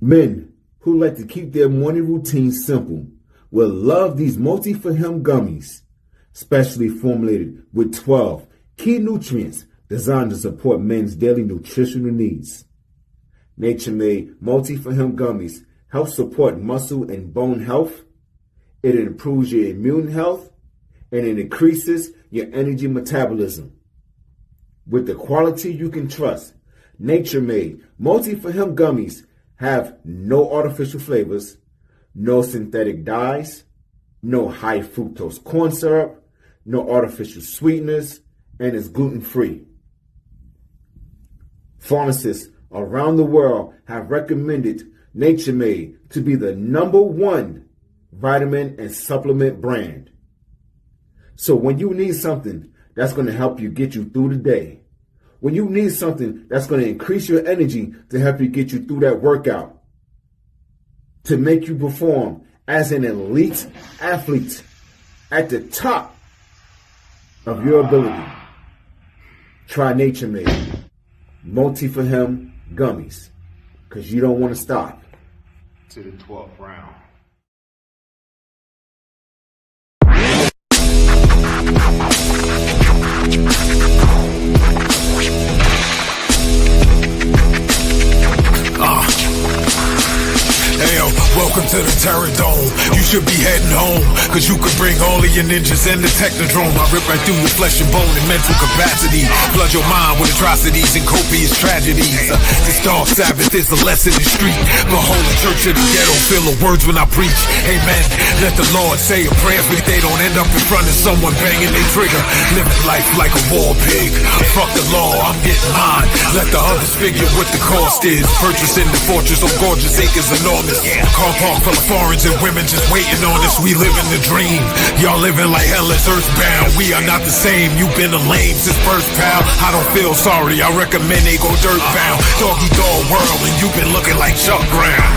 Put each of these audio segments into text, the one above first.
Men who like to keep their morning routine simple will love these multi-for-him gummies, specially formulated with 12 key nutrients designed to support men's daily nutritional needs. Nature-made multi-for-him gummies help support muscle and bone health. It improves your immune health, and it increases your energy metabolism. With the quality you can trust, nature-made multi-for-him gummies have no artificial flavors, no synthetic dyes, no high fructose corn syrup, no artificial sweeteners, and is gluten-free. Pharmacists around the world have recommended Nature Made to be the #1 vitamin and supplement brand. So when you need something that's going to help you get you through the day, when you need something that's going to increase your energy to help you get you through that workout, to make you perform as an elite athlete at the top of your ability, try Nature Made Multi-for-Him gummies, because you don't want to stop. To the 12th round. Hey, welcome to the Terror Dome. You should be heading home, cause you could bring all of your ninjas and the Technodrome. I rip right through your flesh and bone and mental capacity. Flood your mind with atrocities and copious tragedies. This dark Sabbath is a lesson in street. Behold, the church of the ghetto, feel the words when I preach. Amen. Let the Lord say a prayer for they don't end up in front of someone banging their trigger. Living life like a war pig. Fuck the law, I'm getting mine. Let the others figure what the cost is. Purchasing the fortress of gorgeous acres enormous. Car park full of foreigners and women just waiting on us. We living the dream. Y'all living like hell is earthbound. We are not the same. You've been a lame since birth, pal. I don't feel sorry. I recommend they go dirt bound. Doggy dog world, and you've been looking like Chuck Brown.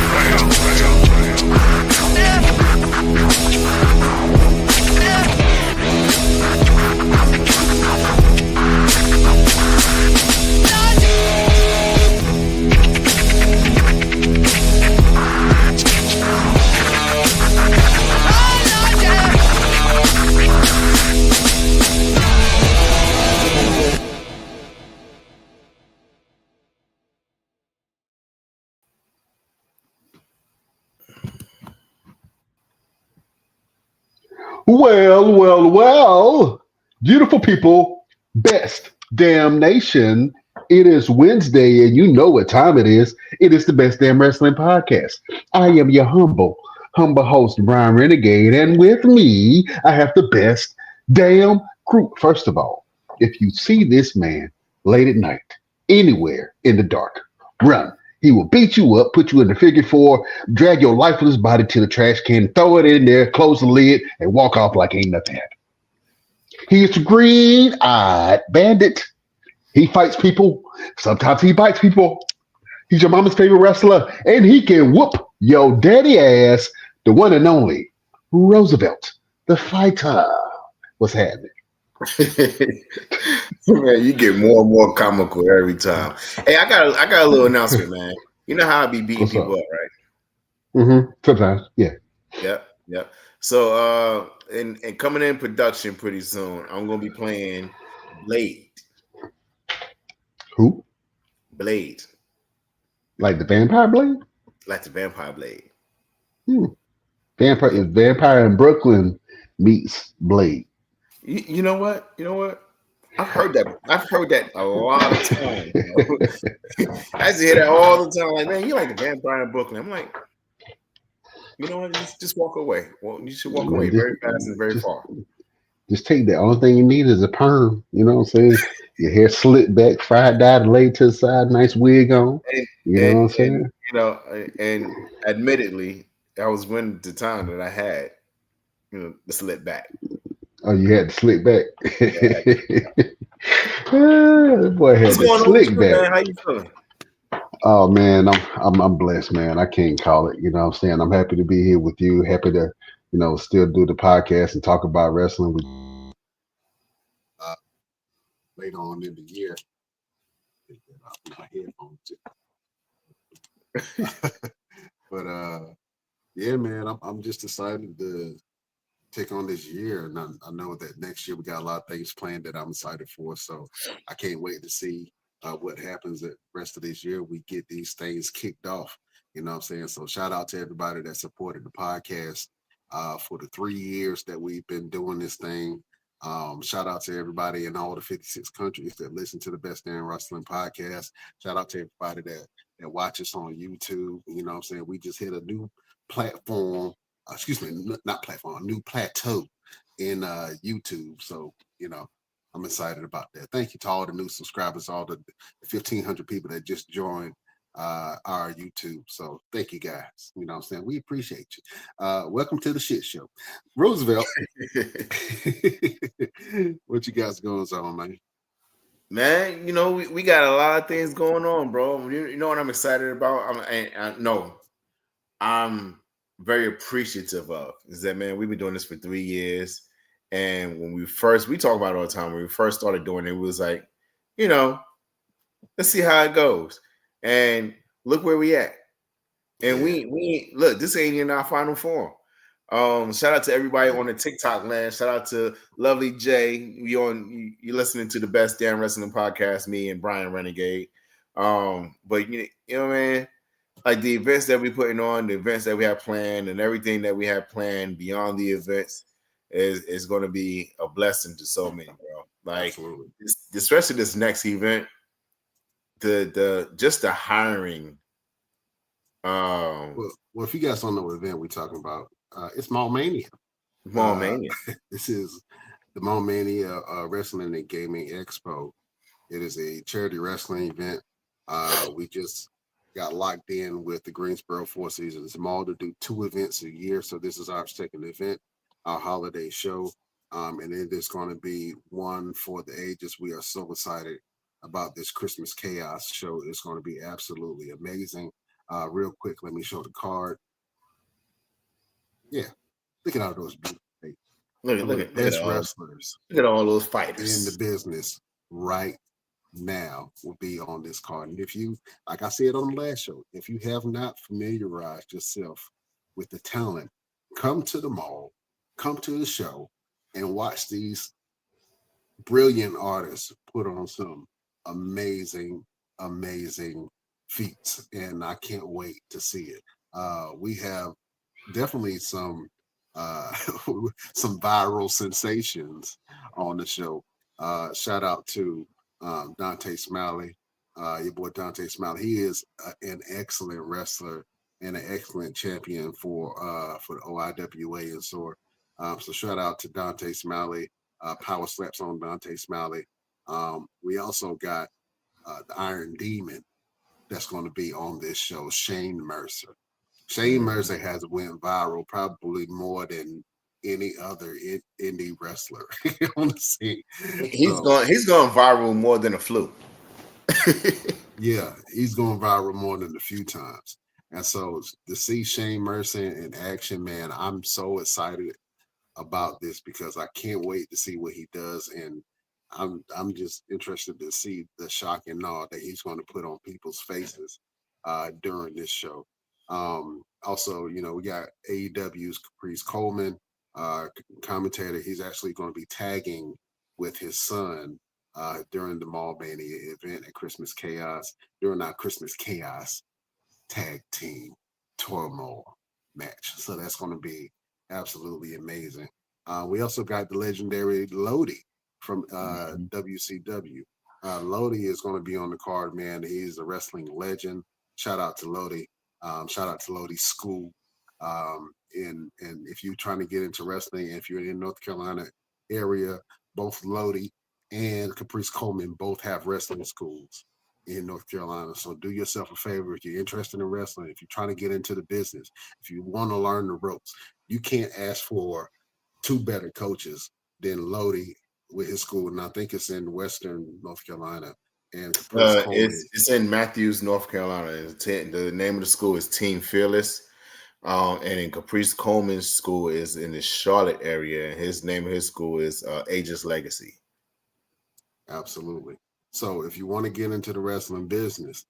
Well, beautiful people, best damn nation. It is Wednesday, and you know what time it is. It is the Best Damn Wrestling Podcast. I am your humble host, Brian Renegade, and with me, I have the best damn crew. First of all, if you see this man late at night, anywhere in the dark, run. He will beat you up, put you in the figure four, drag your lifeless body to the trash can, throw it in there, close the lid, and walk off like ain't nothing happened. He is the green-eyed bandit. He fights people. Sometimes he bites people. He's your mama's favorite wrestler, and he can whoop your daddy ass, the one and only Roosevelt, the fighter. What's happening? Man, you get more and more comical every time. Hey, I got a little announcement, man. You know how I be beating people up, right? Mm-hmm. Sometimes, yeah. Yep. So, and coming in production pretty soon, I'm gonna be playing Blade. Who? Blade. Like the Vampire Blade? Like the Vampire Blade. Vampire in Brooklyn meets Blade. You know what? I've heard that a lot of times. I used to hear that all the time. Like, man, you like the Vampire in Brooklyn. I'm like, you know what? Just walk away. Well, you should walk away very fast and very far. Just take that. Only thing you need is a perm. You know what I'm saying? Your hair slicked back, fried dyed, laid to the side, nice wig on. You know what I'm saying? And admittedly, that was when the time that I had, the slick back. Oh, you had to slick back. The boy had to slick back. Man? How you feeling? Oh man, I'm blessed, man. I can't call it. You know what I'm saying? I'm happy to be here with you. Happy to, still do the podcast and talk about wrestling with later on in the year. But yeah, man, I'm just excited to take on this year, and I know that next year we got a lot of things planned that I'm excited for. So I can't wait to see what happens the rest of this year. We get these things kicked off. You know what I'm saying? So shout out to everybody that supported the podcast for the 3 years that we've been doing this thing. Shout out to everybody in all the 56 countries that listen to the Best Damn Wrestling podcast. Shout out to everybody that watches on YouTube. You know what I'm saying? We just hit a new platform, not platform, a new plateau in YouTube. So, I'm excited about that. Thank you to all the new subscribers, all the 1,500 people that just joined our YouTube. So thank you guys. You know what I'm saying? We appreciate you. Welcome to the shit show. Roosevelt. What you guys going on, man? Man, we got a lot of things going on, bro. You know what I'm excited about? I'm very appreciative of is that, man, we've been doing this for 3 years. And when we talk about it all the time, when we first started doing it, it was like, let's see how it goes. And look where we at. And we look, this ain't in our final form. Shout out to everybody on the TikTok land. Shout out to Lovely J. You're listening to the Best Damn Wrestling podcast, me and Brian Renegade. But man, like the events that we're putting on, the events that we have planned, and everything that we have planned beyond the events is going to be a blessing to so many, bro. Like, especially this next event, the hiring. Well, if you guys don't know what event we're talking about, it's Mall Mania. This is the Mall Mania Wrestling and Gaming Expo. It is a charity wrestling event. We just got locked in with the Greensboro Four Seasons Mall to do 2 events a year. So this is our second event, our holiday show. And it is going to be one for the ages. We are so excited about this Christmas Chaos show. It's going to be absolutely amazing. Real quick, let me show the card. Yeah, look at all those beautiful faces. Look at best wrestlers. Look at all those fighters in the business right now will be on this card. And if you, like I said on the last show, if you have not familiarized yourself with the talent, come to the mall, come to the show, and watch these brilliant artists put on some amazing feats. And I can't wait to see it. We have definitely some viral sensations on the show. Shout out to Dante Smiley, your boy Dante Smiley. He is an excellent wrestler and an excellent champion for the OIWA and SOAR. So shout out to Dante Smiley. Power slaps on Dante Smiley. We also got the Iron Demon that's going to be on this show, Shane Mercer. Shane Mercer has went viral probably more than any other indie wrestler on the scene. He's going viral more than a flu. Yeah, he's going viral more than a few times. And so to see Shane Mercer in action, man, I'm so excited about this because I can't wait to see what he does. And I'm just interested to see the shock and awe that he's going to put on people's faces during this show. Also, we got AEW's Caprice Coleman, commentator. He's actually going to be tagging with his son during the Mall Mania event at Christmas Chaos, during our Christmas Chaos tag team turmoil match. So that's going to be absolutely amazing. We also got the legendary Lodi from WCW. Lodi is going to be on the card, man. He's a wrestling legend. Shout out to Lodi. Shout out to Lodi's school. And if you're trying to get into wrestling, if you're in North Carolina area, both Lodi and Caprice Coleman both have wrestling schools in North Carolina. So do yourself a favor if you're interested in wrestling, if you're trying to get into the business, if you want to learn the ropes, you can't ask for 2 better coaches than Lodi with his school. And I think it's in Western North Carolina. And it's in Matthews, North Carolina. The name of the school is Team Fearless. And in Caprice Coleman's school is in the Charlotte area. And his name of his school is Aegis Legacy. Absolutely. So if you want to get into the wrestling business,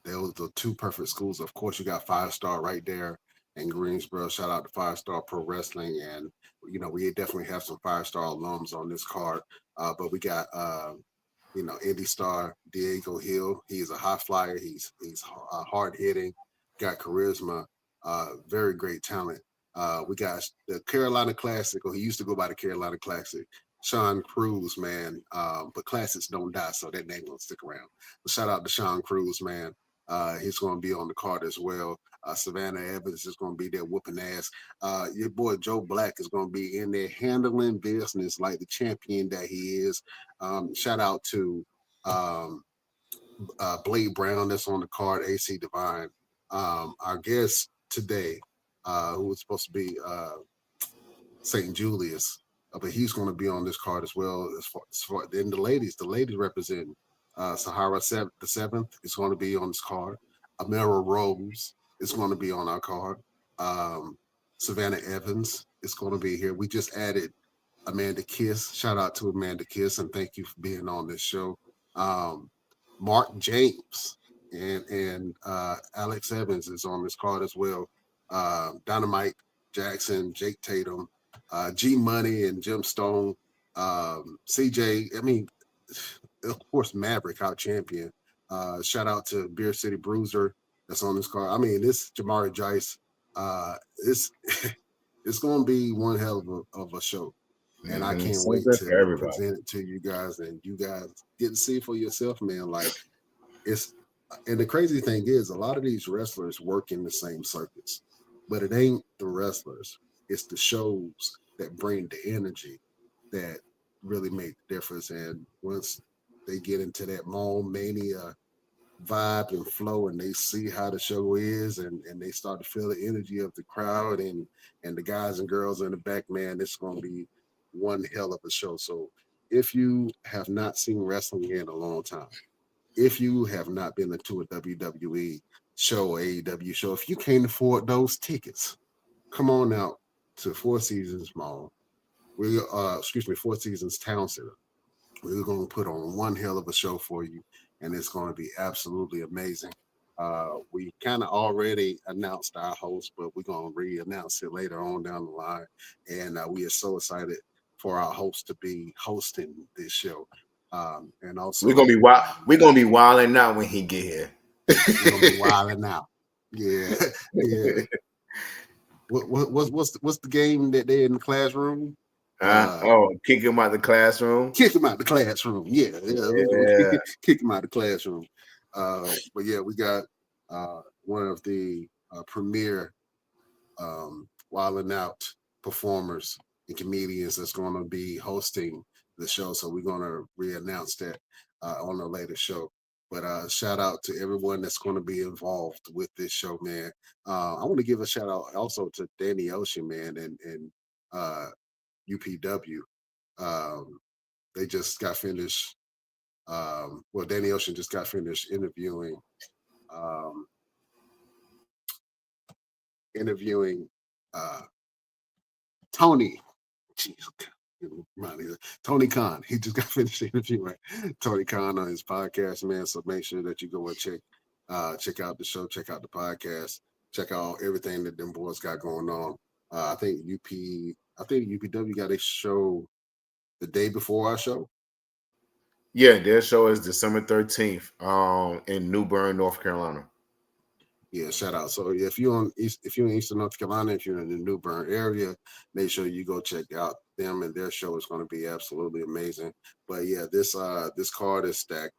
Those are the two perfect schools. Of course, you got Five Star right there in Greensboro. Shout out to Five Star Pro Wrestling, and we definitely have some Five Star alums on this card. But we got Indy Star Diego Hill. He's a high flyer. He's hard hitting, got charisma, very great talent. We got the Carolina Classic, or he used to go by the Carolina Classic. Sean Cruz, man. But classics don't die, so that name will stick around. But shout out to Sean Cruz, man. He's going to be on the card as well. Savannah Evans is going to be there whooping ass. Your boy Joe Black is going to be in there handling business like the champion that he is. Shout out to Blade Brown that's on the card, AC Divine. Our guest today, who was supposed to be Siant Julious, but he's going to be on this card as well. As far then the ladies represent Sahara the Seventh is going to be on this card. Amira Rose is going to be on our card. Savannah Evans is going to be here. We just added Amanda Kiss. Shout out to Amanda Kiss, and thank you for being on this show. Mark James and Alex Evans is on this card as well. Dynamite Jackson, Jake Tatum, G Money and Jim Stone, CJ. I mean, of course, Maverick, our champion. Shout out to Beer City Bruiser that's on this card. I mean, this Jamari Jice. It's going to be one hell of a show. And I can't wait to present it to you guys, and you guys get to see for yourself, man. Like and the crazy thing is, a lot of these wrestlers work in the same circuits, but it ain't the wrestlers; it's the shows that bring the energy that really make the difference. And once they get into that Mall Mania vibe and flow, and they see how the show is, and they start to feel the energy of the crowd and the guys and girls in the back, man, it's going to be one hell of a show. So if you have not seen wrestling in a long time, if you have not been to a WWE show, AEW show, if you can't afford those tickets, come on out to Four Seasons Mall. Four Seasons Town Center. We're going to put on one hell of a show for you, and it's going to be absolutely amazing. We kind of already announced our host, but we're going to re-announce it later on down the line. And we are so excited for our host to be hosting this show. And also, we're gonna be wild. We're gonna be wilding out when he get here. We're gonna be wilding out. Yeah, yeah. What's the game that they're in the classroom? Kick him out the classroom. Kick him out the classroom. Yeah. Kick him out the classroom. But yeah, we got one of the premier wilding out performers and comedians that's going to be hosting the show. So we're going to re-announce that on a later show. But shout out to everyone that's going to be involved with this show, man. I want to give a shout out also to Danny Ocean, man, and UPW. They just got finished. Danny Ocean just got finished interviewing Tony. Jeez, Tony Khan. He just got finished interviewing Tony Khan on his podcast, man. So make sure that you go and check out the show, check out the podcast, check out everything that them boys got going on. I think UPW got a show the day before our show. Yeah, their show is December 13th in New Bern, North Carolina. Yeah, shout out. So if you're in Eastern North Carolina, if you're in the New Bern area, make sure you go check out them, and their show is going to be absolutely amazing. But yeah, this card is stacked.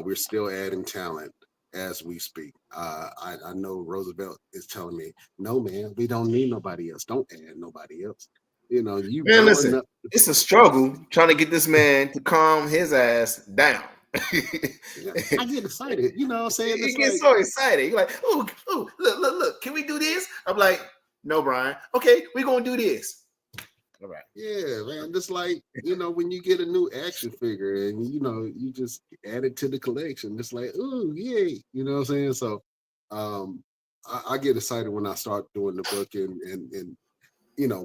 We're still adding talent as we speak. I know Roosevelt is telling me, no, man, we don't need nobody else. Don't add nobody else. You know, man, listen, it's a struggle trying to get this man to calm his ass down. I get excited, you know what I'm saying? You get so excited. You're like, oh, look, can we do this? I'm like, no, Brian. Okay, we're gonna do this. All right. Yeah, man. Just like, when you get a new action figure and you just add it to the collection. It's like, ooh, yay. You know what I'm saying? So I get excited when I start doing the booking and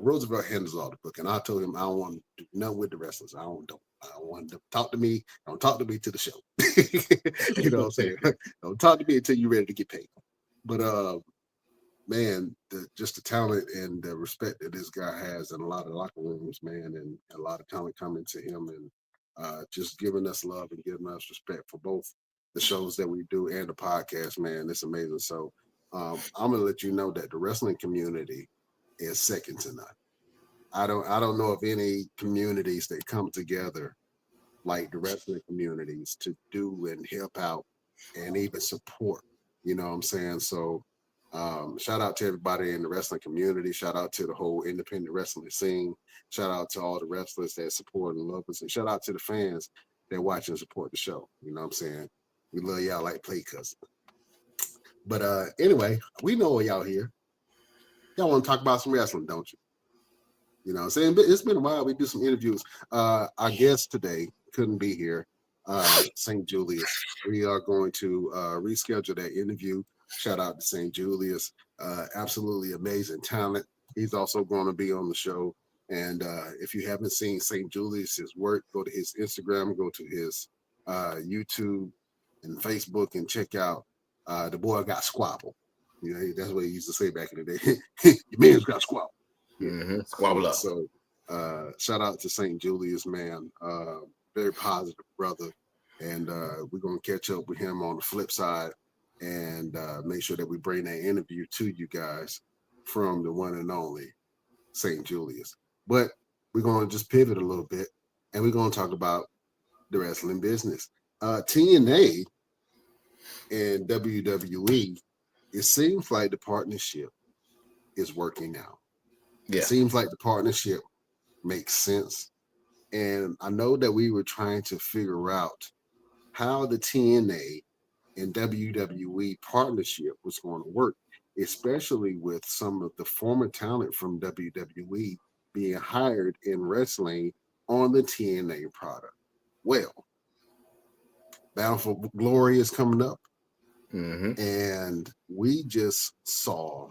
Roosevelt handles all the booking. I told him I don't want to do nothing with the wrestlers. I don't I want to talk to me. Don't talk to me to the show. You know what I'm saying? Don't talk to me until you're ready to get paid. But man, just the talent and the respect that this guy has in a lot of locker rooms, man, and a lot of talent coming to him and just giving us love and giving us respect for both the shows that we do and the podcast, man. It's amazing. So I'm gonna let you know that the wrestling community is second to none. I don't know of any communities that come together like the wrestling communities to do and help out and even support. You know what I'm saying? So shout out to everybody in the wrestling community. Shout out to the whole independent wrestling scene. Shout out to all the wrestlers that support and love us. And shout out to the fans that watch and support the show. You know what I'm saying? We love y'all like play cousins. But anyway, we know y'all here. Y'all want to talk about some wrestling, don't you? You know what I'm saying? But it's been a while. We do some interviews. Our guest today couldn't be here, Siant Julious. We are going to reschedule that interview. Shout out to Siant Julious. Absolutely amazing talent. He's also going to be on the show. And if you haven't seen Siant Julius's work, go to his Instagram, go to his YouTube and Facebook and check out The Boy Got Squabble. You know, that's what he used to say back in the day. Your man's got squabble. Squabble up. So shout out to Siant Julious, man. Very positive brother. And we're going to catch up with him on the flip side and make sure that we bring that interview to you guys from the one and only Siant Julious. But we're going to just pivot a little bit and we're going to talk about the wrestling business. TNA and WWE, it seems like the partnership is working out. Yeah. It seems like the partnership makes sense. And I know that we were trying to figure out how the TNA and WWE partnership was going to work, especially with some of the former talent from WWE being hired in wrestling on the TNA product. Well, Bound for Glory is coming up. And we just saw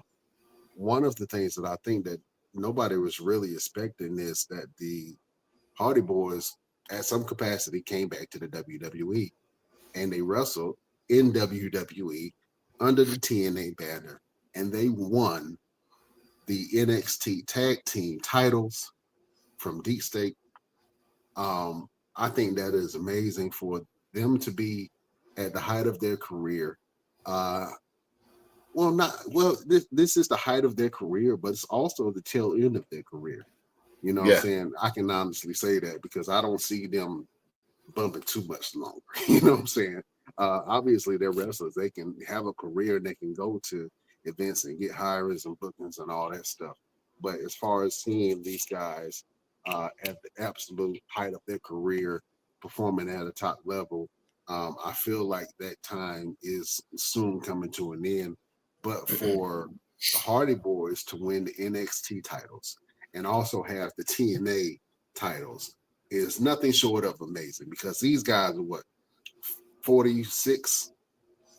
one of the things that I think that nobody was really expecting is that the Hardy Boys, at some capacity, came back to the WWE and they wrestled in WWE under the TNA banner, and they won the NXT tag team titles from Deep State. I think that is amazing for them to be at the height of their career. This is the height of their career, but it's also the tail end of their career. You know what I'm saying? I can honestly say that because I don't see them bumping too much longer. You know what I'm saying? Obviously, they're wrestlers. They can have a career and they can go to events and get hirings and bookings and all that stuff. But as far as seeing these guys at the absolute height of their career, performing at a top level, I feel like that time is soon coming to an end. But for the Hardy Boys to win the NXT titles and also have the TNA titles is nothing short of amazing because these guys are what, 46,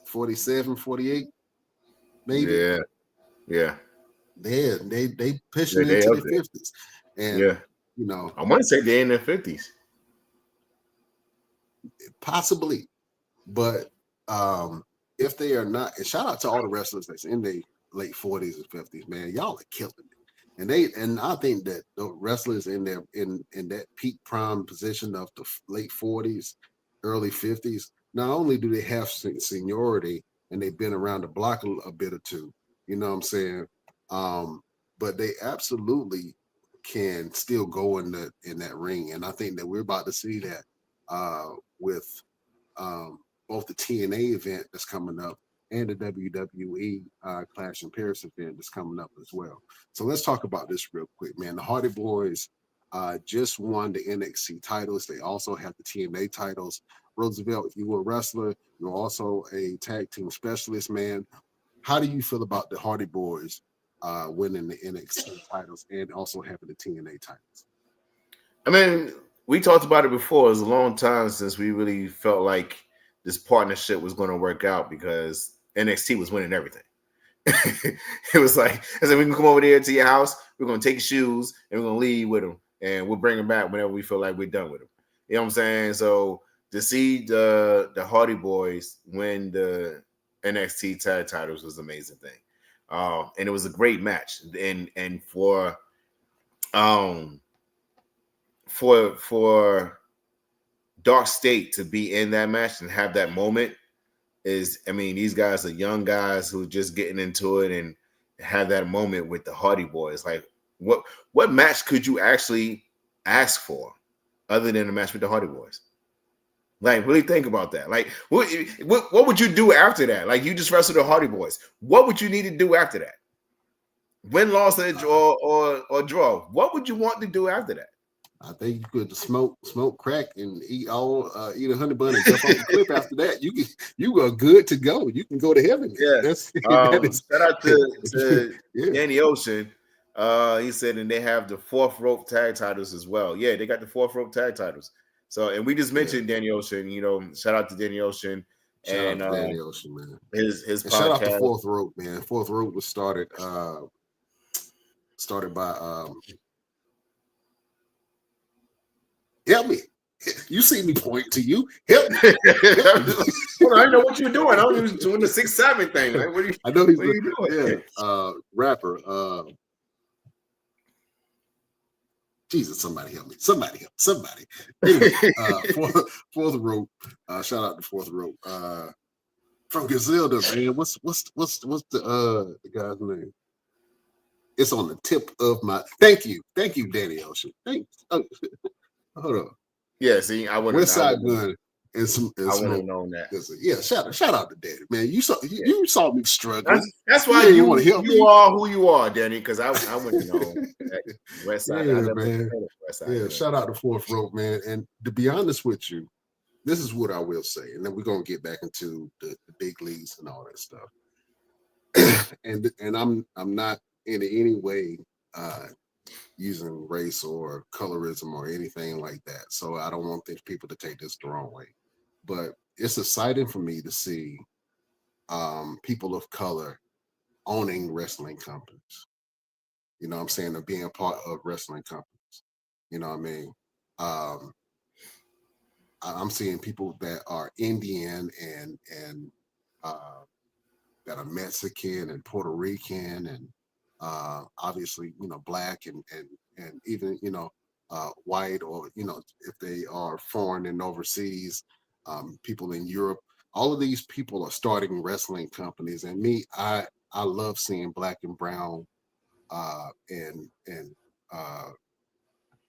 47, 48, maybe? Yeah. They pushing into their 50s. And, you know. I want to say they're in their 50s. Possibly. But if they are not, and shout out to all the wrestlers that's in their late 40s and 50s, man, y'all are killing it. And I think that the wrestlers in that peak prime position of the late 40s, early 50s, not only do they have seniority and they've been around the block a bit or two, you know what I'm saying? But they absolutely can still go in that ring. And I think that we're about to see that with both the TNA event that's coming up and the WWE Clash in Paris event that's coming up as well. So let's talk about this real quick, man. The Hardy Boys just won the NXT titles. They also have the TNA titles. Roosevelt, you were a wrestler. You're also a tag team specialist, man. How do you feel about the Hardy Boys winning the NXT titles and also having the TNA titles? I mean, we talked about it before. It was a long time since we really felt like this partnership was going to work out because NXT was winning everything. It was like, I said, we can come over there to your house. We're going to take your shoes and we're going to leave with them. And we'll bring them back whenever we feel like we're done with them. You know what I'm saying? So to see the Hardy Boys win the NXT tag titles was an amazing thing. And it was a great match. And for Dark State to be in that match and have that moment is, I mean, these guys are young guys who are just getting into it and have that moment with the Hardy Boys. Like, what match could you actually ask for other than a match with the Hardy Boys? Like, really think about that. Like, what would you do after that? Like, you just wrestled the Hardy Boys. What would you need to do after that? Win, loss, or draw. What would you want to do after that? I think you could smoke crack and eat a honey bun and jump off the cliff. After that, you are good to go. You can go to heaven. Yeah. Shout out to yeah. Danny Ocean. He said, and they have the 4th rope tag titles as well. Yeah, they got the 4th rope tag titles. So, and we just mentioned Danny Ocean. You know, shout out to Danny Ocean. Shout out to Danny Ocean, man. His podcast. Shout out to 4th rope, man. 4th rope was started by help me. You see me point to you. Help me. Well, I know what you're doing. I was doing the 6-7 thing. Like, what are you, I know he's what are you doing? Yeah. Rapper. Jesus, somebody help me. Somebody help. Somebody. Anyway, 4th rope. Shout out to 4th rope. From Griselda, man. What's the guy's name? It's on the tip of my. Thank you, Danny Ocean. Thanks. Hold on. Yeah, see, I wouldn't. West Side Gun and some. I wouldn't have known that. Yeah, shout out to Danny, man. You saw me struggling. That's why you want to help me. You are who you are, Danny. Because I wouldn't know that West Side. Yeah, man. Yeah, shout out to 4th rope, man. And to be honest with you, this is what I will say, and then we're gonna get back into the big leagues and all that stuff. and I'm not in any way using race or colorism or anything like that. So I don't want these people to take this the wrong way. But it's exciting for me to see people of color owning wrestling companies. You know what I'm saying? Or being a part of wrestling companies. You know what I mean? I'm seeing people that are Indian and that are Mexican and Puerto Rican and obviously, you know, black and even, you know, white, or, you know, if they are foreign and overseas, people in Europe. All of these people are starting wrestling companies, and I love seeing black and brown and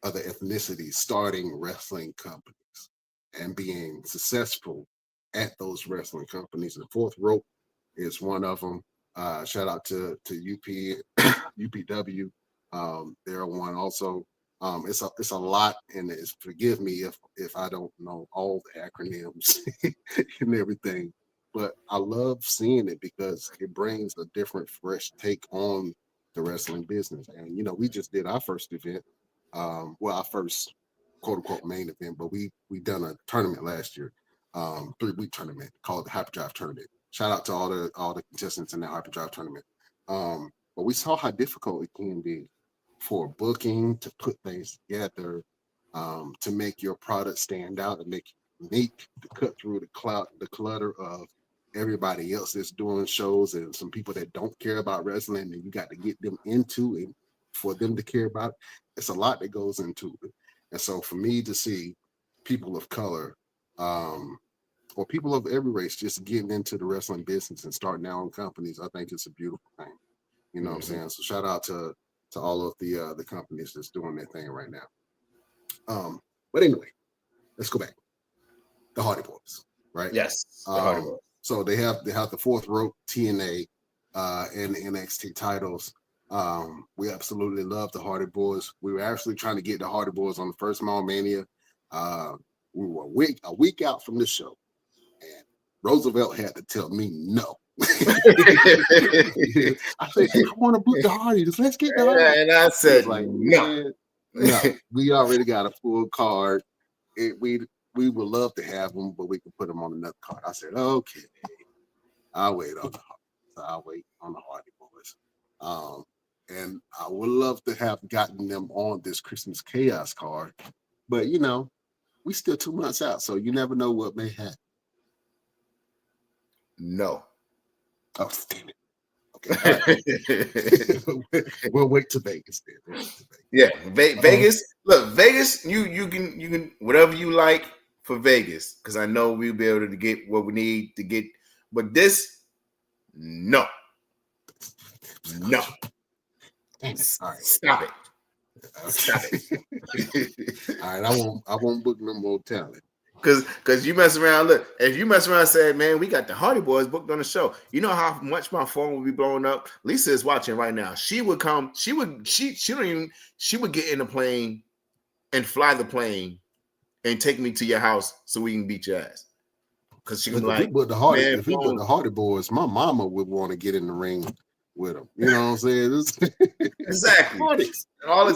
other ethnicities starting wrestling companies and being successful at those wrestling companies. The 4th rope is one of them. Shout out to UPW. They're one also. It's a lot, and forgive me if I don't know all the acronyms and everything, but I love seeing it because it brings a different, fresh take on the wrestling business. And you know, we just did our first event, our first quote unquote main event, but we done a tournament last year, 3-week tournament called the Hyperdrive Tournament. Shout out to all the contestants in that Hyperdrive Tournament. But we saw how difficult it can be for booking, to put things together, to make your product stand out and make it unique, to cut through the clutter of everybody else that's doing shows and some people that don't care about wrestling, and you got to get them into it for them to care about it. It's a lot that goes into it. And so for me to see people of color, or people of every race just getting into the wrestling business and starting their own companies, I think it's a beautiful thing. You know what I'm saying? So shout out to all of the companies that's doing their thing right now. But anyway, let's go back. The Hardy Boys, right? Yes. The Hardy Boys. So they have the 4th rope, TNA, and the NXT titles. We absolutely love the Hardy Boys. We were actually trying to get the Hardy Boys on the first Mall Mania. We were a week out from the show, and Roosevelt had to tell me no. I said, I want to book the Hardys. Let's get the Hardys. And I said, like, no. We already got a full card. We would love to have them, but we can put them on another card. I said, okay, I'll wait on the Hardys. I'll wait on the Hardy Boys. And I would love to have gotten them on this Christmas Chaos card, but you know, We still 2 months out, so you never know what may happen. No. Oh, damn it. Okay. All right. We'll wait to Vegas then. Yeah, Vegas. Look, Vegas. You can whatever you like for Vegas, because I know we'll be able to get what we need to get. But this, no. All right. Stop it. Stop it. All right, I won't book no more talent. Because you mess around, look, if you mess around and say, man, we got the Hardy Boys booked on the show, you know how much my phone would be blowing up. Lisa is watching right now. She would come, she would get in the plane and fly the plane and take me to your house so we can beat your ass. Because she was like, if we put the Hardy Boys, my mama would want to get in the ring with them. You know what I'm saying? Exactly. All the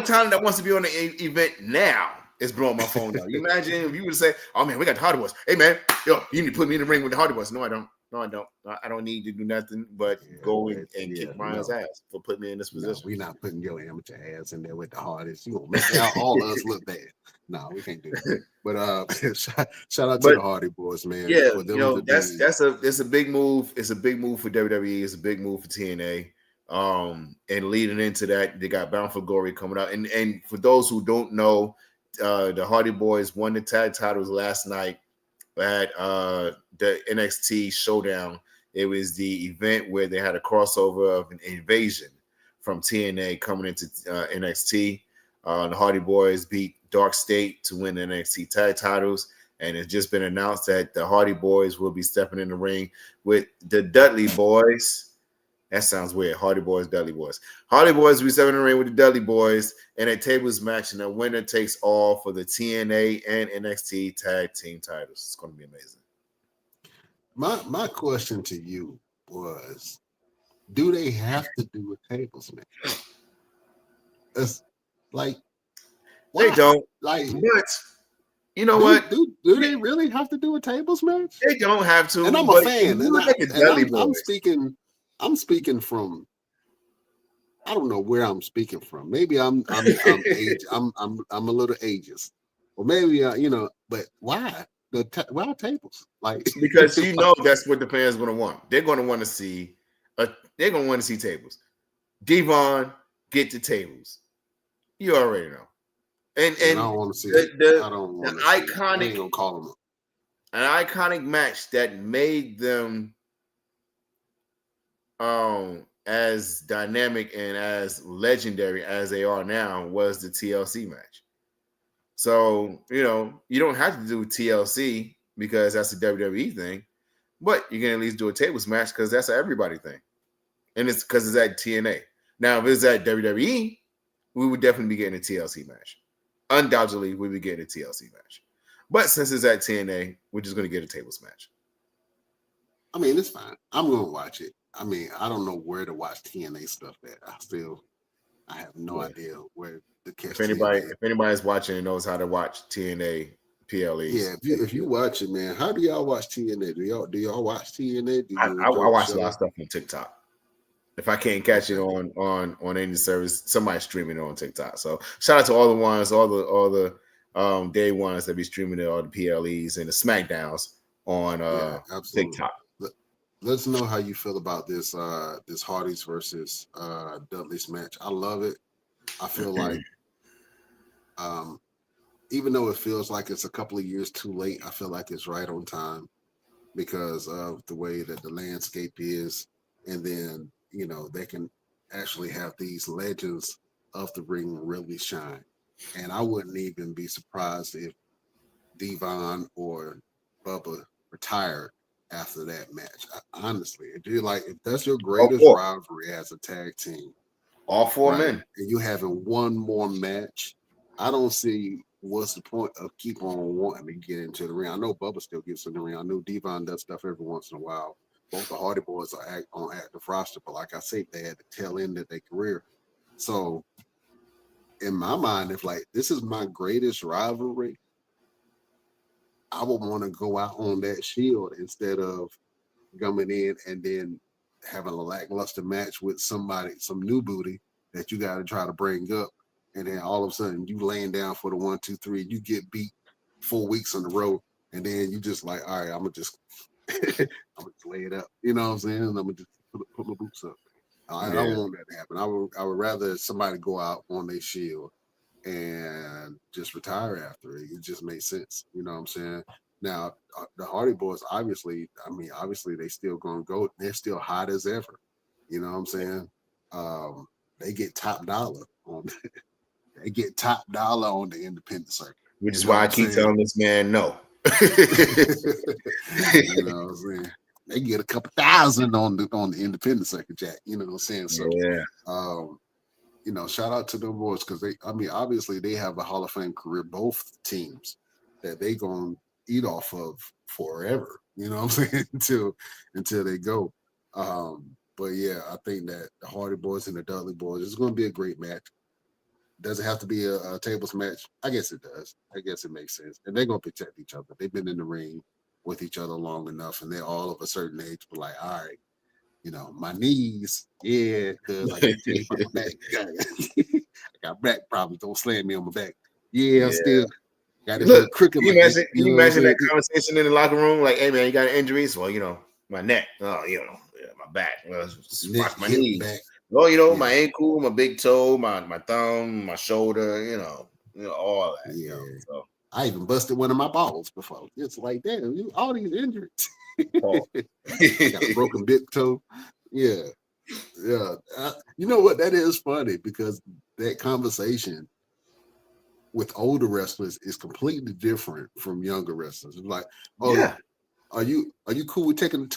time that wants to be on the event now is blowing my phone down. You imagine if you would say, "Oh man, we got the Hardy Boys. Hey man, yo, you need to put me in the ring with the Hardy Boys." No, I don't. I don't need to do nothing but go and kick Brian's ass for putting me in this position. We're not putting your amateur ass in there with the hardest. You gonna make all of us look bad. No, we can't do that. But shout out to the Hardy Boys, man. Yeah, it's a big move. It's a big move for WWE. It's a big move for TNA. And leading into that, they got Bound for Glory coming out. And for those who don't know, the Hardy Boys won the tag titles last night at the NXT Showdown. It was the event where they had a crossover of an invasion from TNA coming into NXT. The Hardy Boys beat Dark State to win the NXT tag titles, and it's just been announced that the Hardy Boys will be stepping in the ring with the Dudley Boys. That sounds weird. Hardy Boys, Dudley Boys. Hardy Boys will be stepping in the ring with the Dudley Boys in a tables match, and the winner takes all for the TNA and NXT tag team titles. It's going to be amazing. My question to you was, do they have to do a tables match? It's like, why? They don't. Like, but you know what? Do they really have to do a tables match? They don't have to. And I'm a fan. I'm speaking from, I don't know where I'm speaking from. Maybe I'm a little ageist, or maybe But why why tables? Like, because that's what the fans going to want. They're going to want to see. They're going to want to see tables. Devon, get the tables. You already know. And I don't want to see the iconic. I ain't gonna call them an iconic match that made them as dynamic and as legendary as they are now was the TLC match. So, you don't have to do TLC because that's a WWE thing, but you can at least do a tables match because that's an everybody thing. And it's because it's at TNA. Now, if it's at WWE, we would definitely be getting a TLC match. Undoubtedly, we would get a TLC match. But since it's at TNA, we're just going to get a tables match. I mean, it's fine. I'm going to watch it. I mean, I don't know where to watch TNA stuff at. I have no idea where to catch If anybody's watching and knows how to watch TNA PLEs. Yeah, if you watch it, man, how do y'all watch TNA? Do y'all watch TNA? I watch a lot of stuff on TikTok. If I can't catch it on any service, somebody's streaming it on TikTok. So shout out to all the ones, all the day ones that be streaming it, all the PLEs and the SmackDowns on TikTok. Let's know how you feel about this Hardys versus Dudley's match. I love it. I feel like even though it feels like it's a couple of years too late, I feel like it's right on time because of the way that the landscape is. And then, they can actually have these legends of the ring really shine. And I wouldn't even be surprised if Devon or Bubba retired after that match. Honestly, if that's your greatest rivalry as a tag team, all four men, and you having one more match, I don't see what's the point of keep on wanting to get into the ring. I know Bubba still gets in the ring. I know Devon does stuff every once in a while. Both the Hardy Boys are on active roster, but like I say, they had the tail end of their career. So in my mind, if this is my greatest rivalry, I would want to go out on that shield instead of coming in and then having a lackluster match with somebody, some new booty that you got to try to bring up and then all of a sudden you laying down for the 1, 2, 3, you get beat 4 weeks in a row, and then you just like, all right, I'm gonna just lay it up. You know what I'm saying? And I'm gonna just put my boots up. I don't want that to happen. I would rather somebody go out on their shield and just retire after it. It just makes sense. You know what I'm saying? Now the Hardy Boys, obviously they still gonna go. They're still hot as ever. You know what I'm saying? They get top dollar on. They get top dollar on the independent circuit. Which is why I keep telling this man no. You know what I'm saying? They get a couple thousand on the independent circuit, Jack. You know what I'm saying? So you know, shout out to them boys because obviously they have a Hall of Fame career, both teams, that they gonna eat off of forever. You know what I'm saying? until they go. But yeah, I think that the Hardy Boys and the Dudley Boys is gonna be a great match. Does it have to be a tables match? I guess it does. I guess it makes sense. And they're gonna protect each other. They've been in the ring with each other long enough, and they're all of a certain age. But like, all right, you know, my knees, because I got to tell you about my back. I got back problems. Don't slam me on my back. Yeah, I'm still got this little crooked. Can you imagine that conversation in the locker room? Like, hey man, you got an injury? Well, you know, my neck. Oh, you know, my back. Well, my knees. Back. Well, you know, my ankle, my big toe, my thumb, my shoulder, you know, all that. Yeah. You know, so. I even busted one of my balls before. It's like, damn, all these injuries. Got a broken big toe. Yeah. Yeah. You know what? That is funny because that conversation with older wrestlers is completely different from younger wrestlers. It's like, are you cool with taking a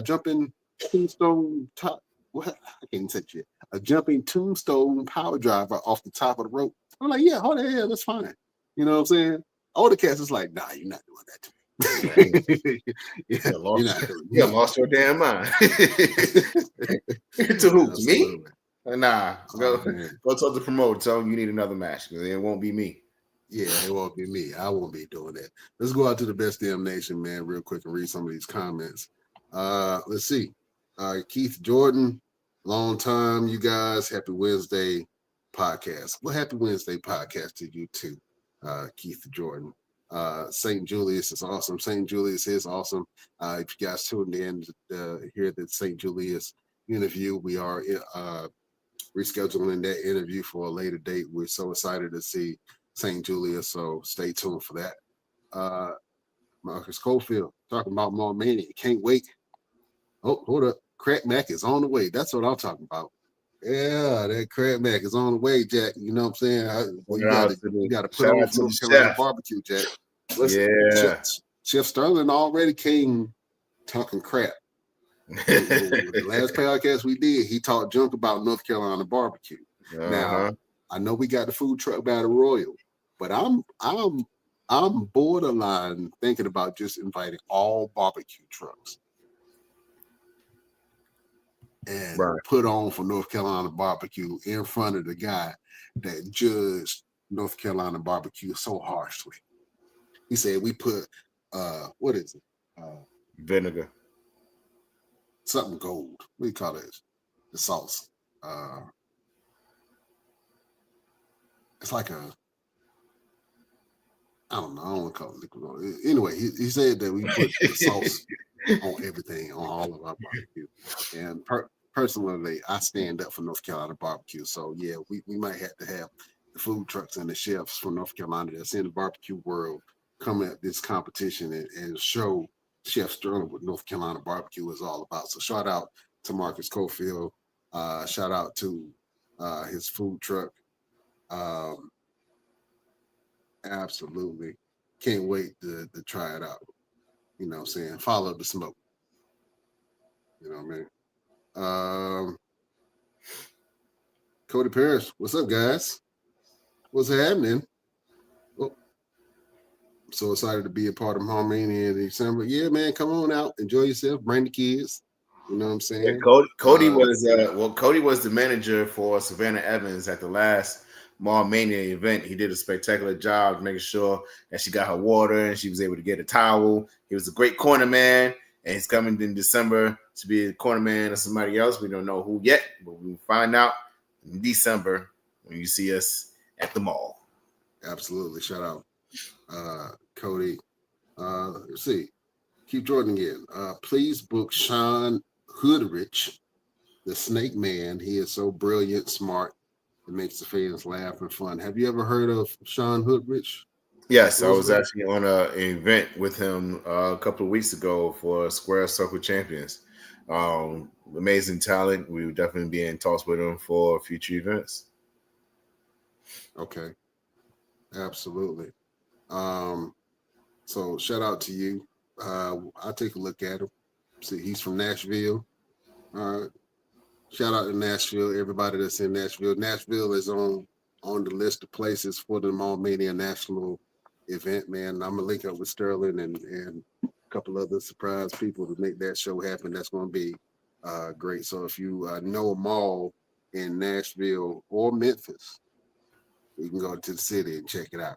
jumping tombstone top? What? I can't say shit. A jumping tombstone power driver off the top of the rope. I'm like, yeah, hold the hell, that's fine. You know what I'm saying? Older cats is like, nah, you're not doing that to me. You lost your damn mind. To who? To me? Nah. Go talk to the promoter. Tell him you need another match because it won't be me. Yeah, it won't be me. I won't be doing that. Let's go out to the Best Damn Nation, man, real quick and read some of these comments. Let's see. Keith Jordan, long time, you guys. Happy Wednesday podcast. Well, happy Wednesday podcast to you too, Keith Jordan. Siant Julious is awesome. Siant Julious is awesome. If you guys tuned in to hear the Siant Julious interview, we are rescheduling that interview for a later date. We're so excited to see Siant Julious, so stay tuned for that. Marcus Cofield talking about more mania. Can't wait. Oh, hold up. Crack Mac is on the way. That's what I'm talking about. Yeah, that Crack Mac is on the way, Jack. You know what I'm saying? You got to put on for North Carolina barbecue, Jack. Listen, Chef Sterling already came talking crap. The last podcast we did, he talked junk about North Carolina barbecue. Now, I know we got the food truck Battle Royal, but I'm borderline thinking about just inviting all barbecue trucks and put on for North Carolina barbecue in front of the guy that judged North Carolina barbecue so harshly. He said we put what is it? Vinegar. Something gold. What do you call it? The sauce. It's like I don't know. I don't want to call it liquid gold. Anyway, he said that we put the sauce on everything, on all of our barbecue. And personally, I stand up for North Carolina barbecue. So yeah, we might have to have the food trucks and the chefs from North Carolina that's in the barbecue world come at this competition and show Chef Sterling what North Carolina barbecue is all about. So shout out to Marcus Cofield. Shout out to his food truck. Absolutely. Can't wait to try it out. You know what I'm saying? Follow the smoke. You know what I mean? Cody Parrish, what's up, guys? What's happening? Oh, I'm so excited to be a part of Harmony in December. Yeah, man, come on out. Enjoy yourself. Bring the kids. You know what I'm saying? Yeah, Cody was the manager for Savannah Evans at the last Mall Mania event. He did a spectacular job making sure that she got her water and she was able to get a towel. He was a great corner man, and he's coming in December to be a corner man of somebody else. We don't know who yet, but we'll find out in December when you see us at the mall. Absolutely. Shout out, Cody. Let's see. Keep Jordan again. Please book Sean Hoodrich, the Snake Man. He is so brilliant, smart. It makes the fans laugh and fun. Have you ever heard of Sean Hoodrich? Yes, I was actually on an event with him a couple of weeks ago for Square Circle Champions. Amazing talent. We would definitely be in talks with him for future events. Okay. Absolutely. So shout out to you. I'll take a look at him. See, he's from Nashville. Shout out to Nashville, everybody that's in Nashville. Nashville is on the list of places for the Mall Mania National event, man. I'm gonna link up with Sterling and a couple other surprise people to make that show happen. That's gonna be great. So if you know a mall in Nashville or Memphis, you can go to the city and check it out.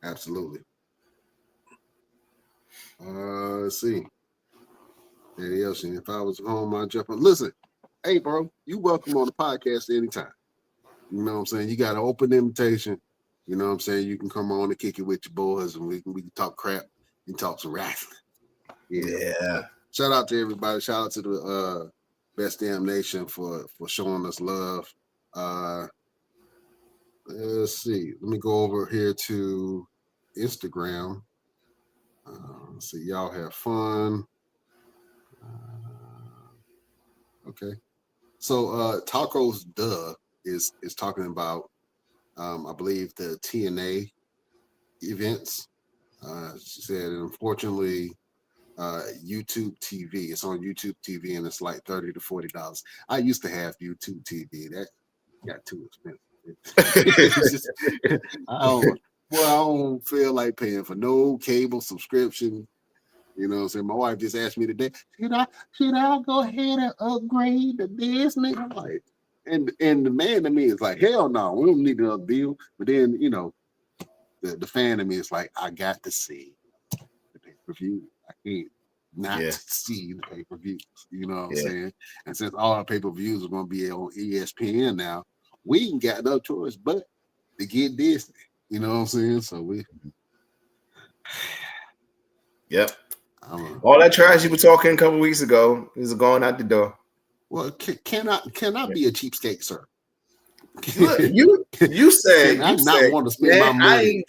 Absolutely. Let's see. Anything else? And if I was home, I'd jump on. Listen, hey, bro, you welcome on the podcast anytime. You know what I'm saying? You got an open invitation. You know what I'm saying? You can come on and kick it with your boys, and we can talk crap and talk some wrestling. Yeah. Shout out to everybody. Shout out to the Best Damn Nation for showing us love. Let's see. Let me go over here to Instagram. Let's see. Y'all have fun. Okay. So Tacos Duh is talking about I believe the TNA events. She said unfortunately YouTube TV. It's on YouTube TV and it's like $30 to $40. I used to have YouTube TV. That got too expensive. I don't feel like paying for no cable subscription. You know what I'm saying? My wife just asked me today, should I go ahead and upgrade to Disney? I'm like, and the man to me is like, hell no, we don't need another bill. But then, you know, the fan of me is like, I got to see the pay-per-view. I can't not see the pay-per-views. You know what I'm saying? And since all our pay-per-views are going to be on ESPN now, we ain't got no choice but to get Disney. You know what I'm saying? So we... Yep. All that trash you were talking a couple weeks ago is going out the door. Well, can I be a cheapskate, sir? Look, you said want to spend my money.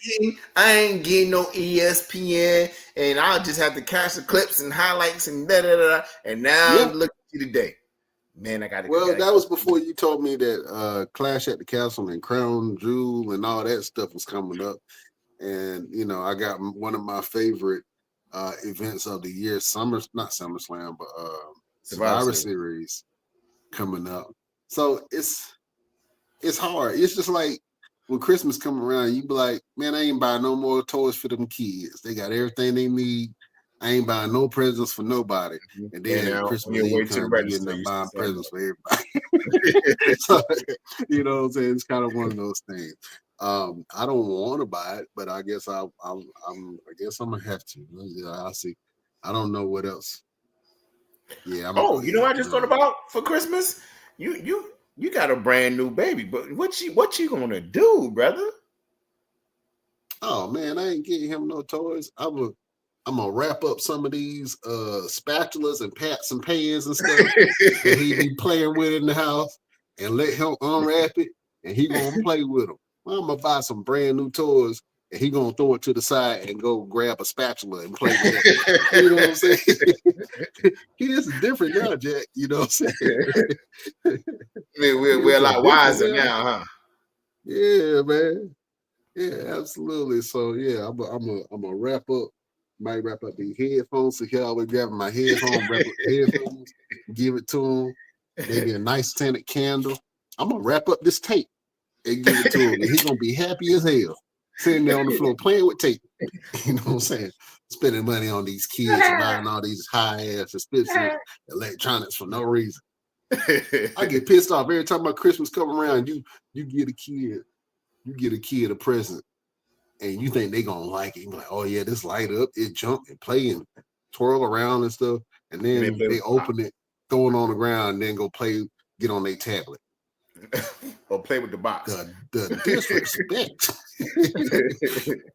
I ain't getting no ESPN, and I'll just have to catch the clips and highlights and da da da. And now look at you today, man. I got it. Well, that was before you told me that Clash at the Castle and Crown Jewel and all that stuff was coming up, and you know I got one of my favorite events of the year, not SummerSlam, but Survivor Series coming up. So it's hard. It's just like when Christmas come around, you be like, man, I ain't buying no more toys for them kids. They got everything they need. I ain't buying no presents for nobody. And then Christmas Eve comes, you getting up buying presents for everybody. So, you know what I'm saying? It's kind of one of those things. I don't want to buy it, but I guess I'm gonna have to. I'll see. I don't know what else. Yeah. You know what I just thought about for Christmas? You got a brand new baby, but what you gonna do, brother? Oh man, I ain't getting him no toys. I'm gonna wrap up some of these spatulas and pots and pans and stuff that he be playing with in the house, and let him unwrap it, and he gonna play with them. Well, I'm gonna buy some brand new toys, and he gonna throw it to the side and go grab a spatula and play with it. You know what I'm saying? He is different now, Jack. You know what I'm saying? We're a lot wiser now, huh? Yeah, man. Yeah, absolutely. So yeah, I'm a wrap up. Might wrap up the headphones. So he always grabbing my headphones, wrap up the headphones, give it to him. Maybe a nice scented candle. I'm gonna wrap up this tape and give it to him, and he's gonna be happy as hell, sitting there on the floor playing with tape. You know what I'm saying? Spending money on these kids and buying all these high-ass expensive electronics for no reason. I get pissed off every time my Christmas come around. You get a kid a present, and you think they gonna like it. You're like, oh yeah, this light up, it jump and play and twirl around and stuff, and then they open it, throw it on the ground, and then go play, get on their tablet. or play with the box. The disrespect.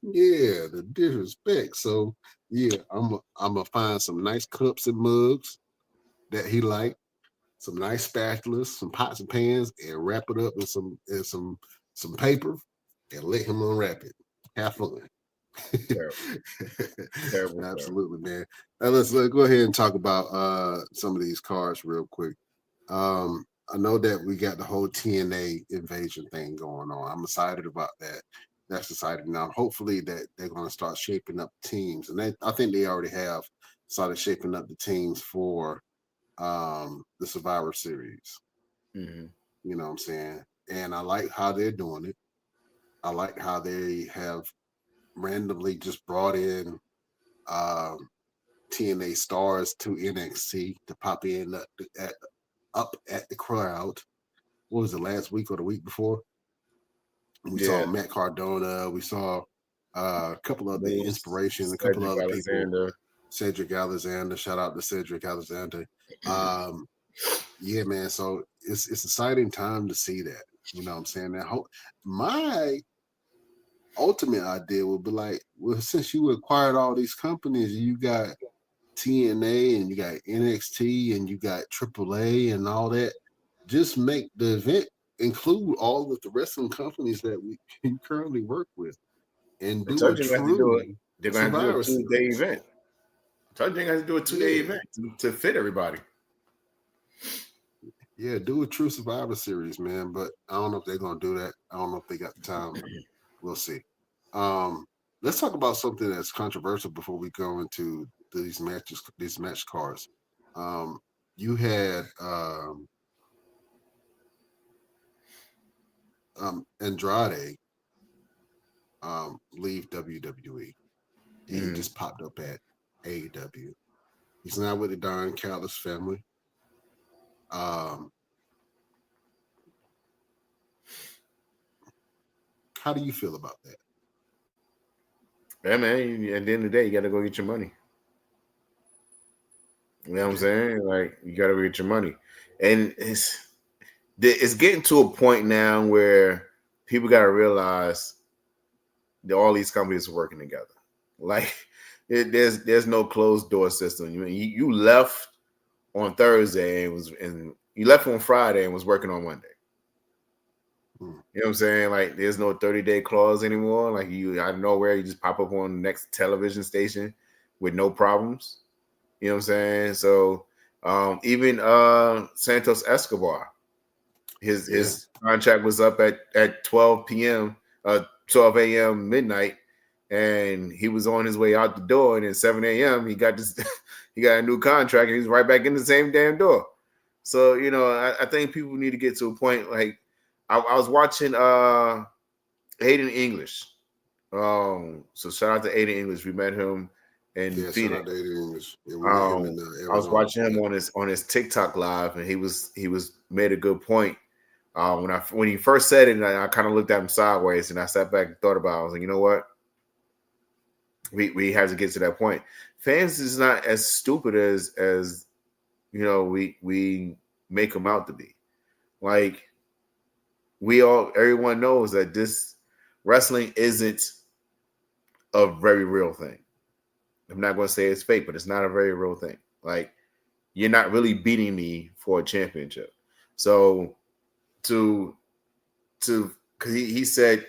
Yeah, the disrespect. So yeah, I'm gonna find some nice cups and mugs that he like, some nice spatulas, some pots and pans, and wrap it up in some paper and let him unwrap it. Have fun. Terrible, terrible, Absolutely, man. Now let's go ahead and talk about some of these cards real quick. I know that we got the whole TNA invasion thing going on. I'm excited about that. That's exciting. Now, hopefully, that they're going to start shaping up teams, and I think they already have started shaping up the teams for the Survivor Series. Mm-hmm. You know what I'm saying? And I like how they're doing it. I like how they have randomly just brought in TNA stars to NXT to pop in up at the crowd. What was it, last week or the week before? We saw Matt Cardona. We saw a couple of the inspiration, a couple of other people. Cedric Alexander. Shout out to Cedric Alexander. Yeah, man. So it's exciting time to see that. You know what I'm saying? Now, my ultimate idea would be like, well, since you acquired all these companies, you got TNA and you got NXT and you got AAA and all that, just make the event include all of the wrestling companies that we currently work with and do a true they're going to have to do a 2-day event. I told you they're going to do a 2-day event to fit everybody. Yeah, do a true Survivor Series, man. But I don't know if they're going to do that. I don't know if they got the time. We'll see. Let's talk about something that's controversial before we go into these matches, these match cards. You had Andrade leave WWE. He just popped up at AEW. He's now with the Don Callis family. How do you feel about that? Yeah, man. At the end of the day, you got to go get your money. You know what I'm saying? Like, you got to get your money. And it's getting to a point now where people got to realize that all these companies are working together. Like, there's no closed door system. You left on Thursday and you left on Friday and was working on Monday. You know what I'm saying? Like, there's no 30-day clause anymore. Like, you out of nowhere, you just pop up on the next television station with no problems. You know what I'm saying? So even Santos Escobar, his contract was up at 12 p.m. 12 a.m. midnight, and he was on his way out the door. And at 7 a.m. he got a new contract, and he's right back in the same damn door. So I think people need to get to a point like I was watching Aiden English. So shout out to Aiden English. We met him in Phoenix. Shout out to Aiden English. Yeah, I was watching him on his TikTok live, and he was made a good point. When he first said it, I kind of looked at him sideways, and I sat back and thought about it. I was like, you know what? We have to get to that point. Fans is not as stupid as we make them out to be. Like, everyone knows that this wrestling isn't a very real thing. I'm not going to say it's fake, but it's not a very real thing. Like, you're not really beating me for a championship. So because he said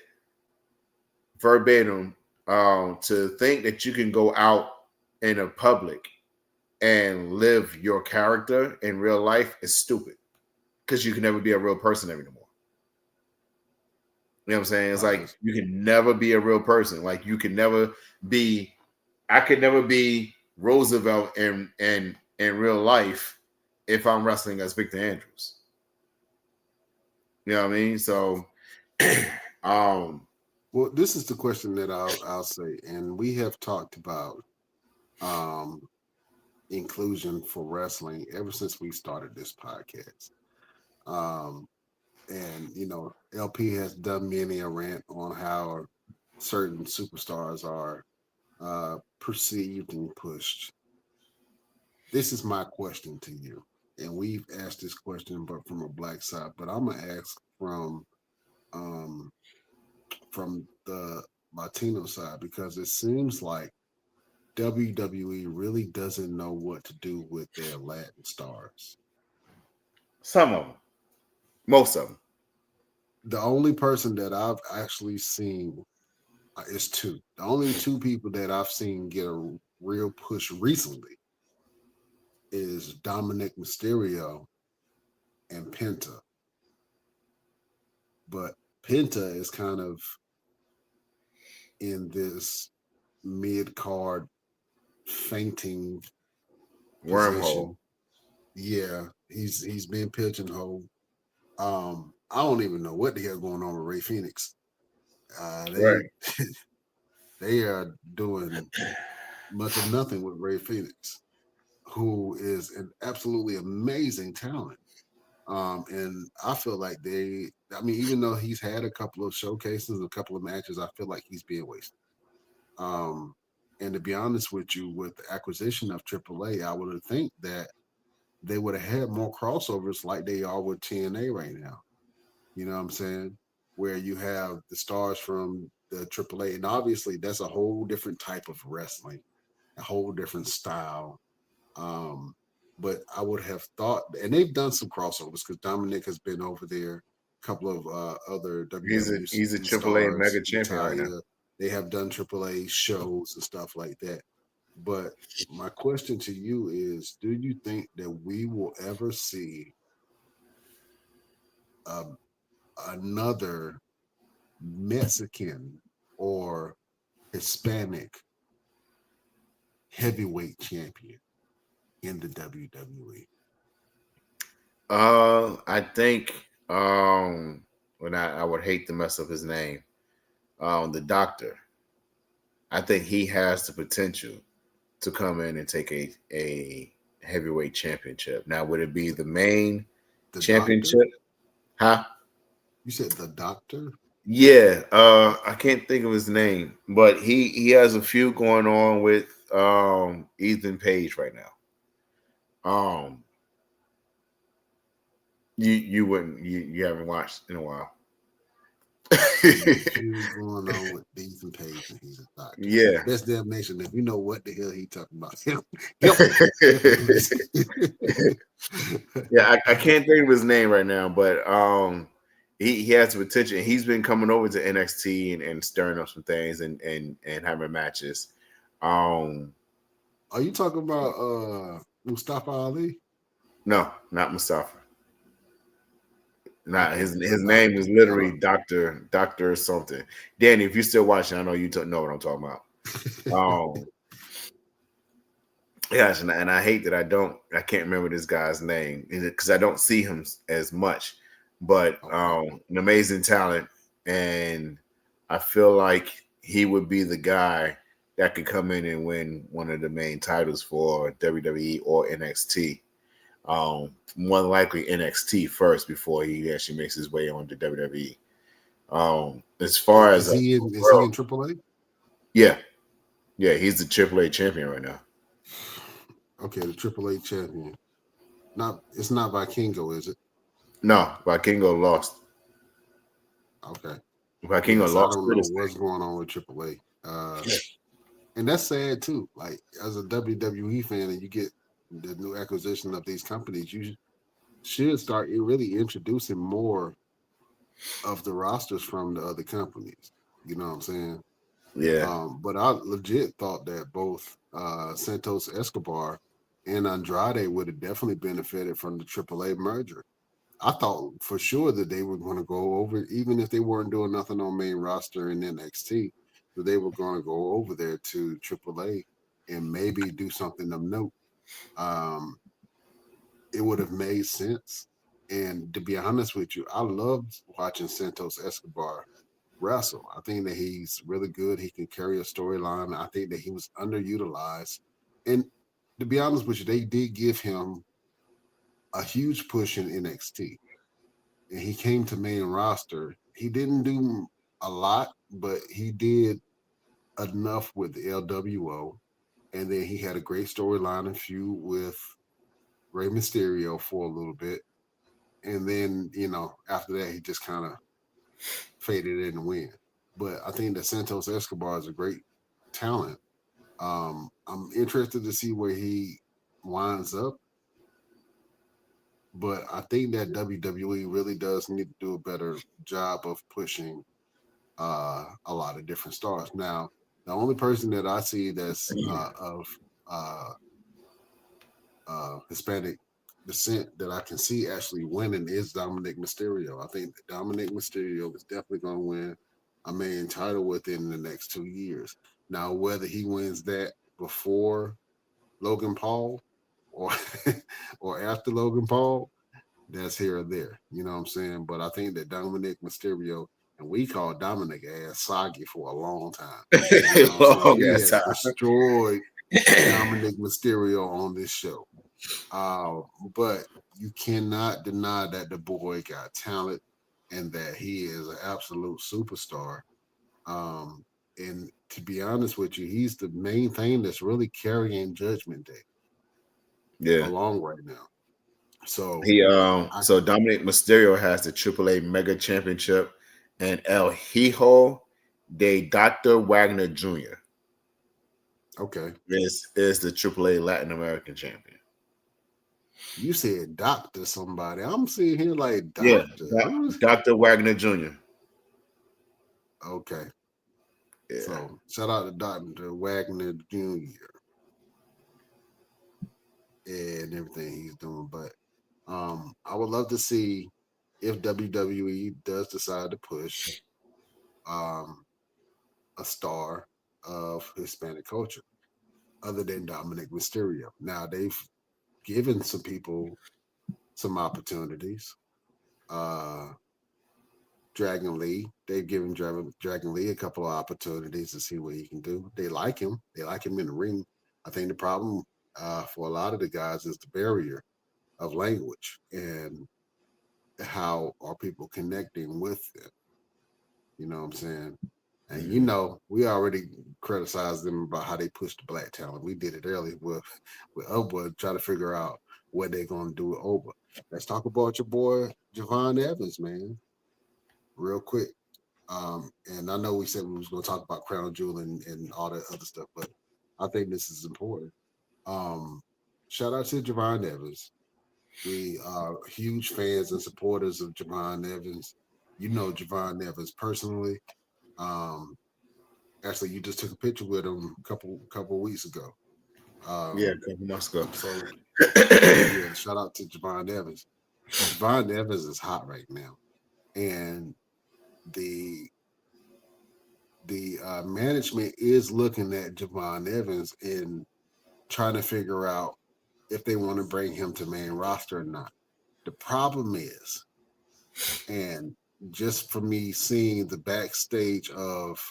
verbatim, to think that you can go out in a public and live your character in real life is stupid, because you can never be a real person anymore. You know what I'm saying? It's like you can never be a real person. Like, you can never be. I could never be Roosevelt in real life if I'm wrestling as Victor Andrews. You know what I mean? So, well, this is the question that I'll say, and we have talked about inclusion for wrestling ever since we started this podcast. And LP has done many a rant on how certain superstars are perceived and pushed. This is my question to you, and we've asked this question, but from a black side. But I'm gonna ask from the Latino side, because it seems like WWE really doesn't know what to do with their Latin stars. Some of them, most of them. The only person that I've actually seen is two. The only two people that I've seen get a real push recently is Dominic Mysterio and Penta. But Penta is kind of in this mid-card fainting Wormhole. position. Yeah, he's been pigeonholed. I don't even know what the hell going on with Ray Phoenix. Right. They are doing much of nothing with Ray Phoenix, who is an absolutely amazing talent. And I feel like even though he's had a couple of showcases, a couple of matches, I feel like he's being wasted. And to be honest with you, with the acquisition of AAA, I would have think that they would have had more crossovers like they are with TNA right now. You know what I'm saying? Where you have the stars from the AAA, and obviously that's a whole different type of wrestling, a whole different style. But I would have thought, and they've done some crossovers because Dominic has been over there. A couple of other WWE He's a AAA stars, mega champion right now. they have done AAA shows and stuff like that. But my question to you is, do you think that we will ever see another Mexican or Hispanic heavyweight champion in the WWE? I think when I would hate to mess up his name, the Doctor. I think he has the potential to come in and take a heavyweight championship. Now, would it be the main championship? Doctor? Huh? You said the Doctor? Yeah, I can't think of his name, but he has a feud going on with Ethan Page right now. You haven't watched in a while. Feud going on with Ethan Page, and he's a doctor. Yeah. Best damn nation. If you know what the hell he talking about, Yeah, I can't think of his name right now, but he has the potential. He's been coming over to NXT and stirring up some things and having matches. Are you talking about Mustafa Ali? No, not Mustafa. Not Okay, his name is literally Doctor something. Danny, if you're still watching, I know you know what I'm talking about. Yes, and I hate that I can't remember this guy's name because I don't see him as much, but an amazing talent, and I feel like he would be the guy that could come in and win one of the main titles for WWE or NXT. More than likely NXT first before he actually makes his way on to WWE. As far as is he in AAA? Yeah, he's the AAA champion right now. Okay, the AAA champion. It's not Vikingo, is it? No, Vikingo lost. Okay. Vikingo lost. I don't know what's going on with AAA. And that's sad too. Like, as a WWE fan, and you get the new acquisition of these companies, you should start really introducing more of the rosters from the other companies. You know what I'm saying? Yeah. But I legit thought that both Santos Escobar and Andrade would have definitely benefited from the AAA merger. I thought for sure that they were going to go over, even if they weren't doing nothing on main roster in NXT, that they were going to go over there to AAA and maybe do something of note. It would have made sense. And to be honest with you, I loved watching Santos Escobar wrestle. I think that he's really good. He can carry a storyline. I think that he was underutilized. And to be honest with you, they did give him a huge push in NXT. And he came to main roster. He didn't do a lot, but he did enough with the LWO. And then he had a great storyline and feud with Rey Mysterio for a little bit. And then, after that, he just kind of faded in the wind. But I think that Santos Escobar is a great talent. I'm interested to see where he winds up. But I think that WWE really does need to do a better job of pushing a lot of different stars. Now, the only person that I see that's of Hispanic descent that I can see actually winning is Dominic Mysterio. I think that Dominic Mysterio is definitely going to win a main title within the next 2 years. Now, whether he wins that before Logan Paul or or after Logan Paul, that's here or there. You know what I'm saying? But I think that Dominic Mysterio, and we call Dominic ass soggy for a long time. You know what I'm saying? He has destroyed Dominic Mysterio on this show. But you cannot deny that the boy got talent and that he is an absolute superstar. And to be honest with you, he's the main thing that's really carrying Judgment Day along right now. So so Dominic Mysterio has the AAA Mega Championship, and El Hijo de Dr. Wagner Jr. Okay, is the AAA Latin American champion. You said doctor somebody. I'm sitting here like doctor. Yeah, Dr. Wagner Jr. Okay. Yeah. So shout out to Dr. Wagner Jr. and everything he's doing. But I would love to see if WWE does decide to push a star of Hispanic culture other than Dominic Mysterio. Now they've given some people some opportunities. Dragon Lee, they've given Dragon Lee a couple of opportunities to see what he can do. They like him. They like him in the ring. I think the problem for a lot of the guys is the barrier of language and how are people connecting with them. You know what I'm saying? And we already criticized them about how they pushed the black talent. We did it earlier with Oba, trying to figure out what they're going to do with Oba. Let's talk about your boy Javon Evans, man, real quick. And I know we said we was going to talk about Crown Jewel and all that other stuff, but I think this is important. Shout out to Javon Evans. We are huge fans and supporters of Javon Evans. You know Javon Evans personally. Actually, you just took a picture with him a couple weeks ago. A couple months ago. So, yeah, shout out to Javon Evans. Javon Evans is hot right now, and the management is looking at Javon Evans and trying to figure out if they want to bring him to main roster or not. The problem is, and just for me seeing the backstage of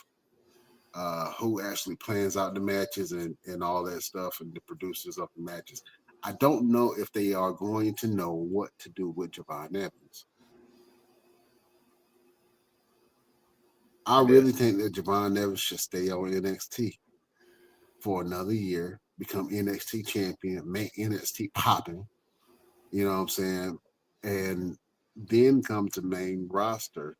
who actually plans out the matches and all that stuff and the producers of the matches, I don't know if they are going to know what to do with Javon Evans. I really think that Javon Evans should stay on NXT for another year, become NXT champion, make NXT popping, you know what I'm saying? And then come to main roster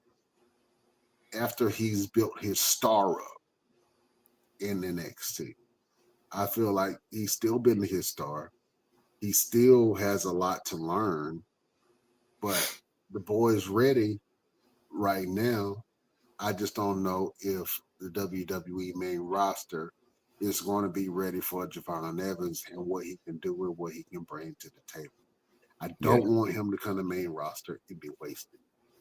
after he's built his star up in NXT. I feel like he's still been his star. He still has a lot to learn, but the boy's ready right now. I just don't know if the WWE main roster is going to be ready for Javon Evans and what he can do and what he can bring to the table. I don't want him to come to main roster and be wasted.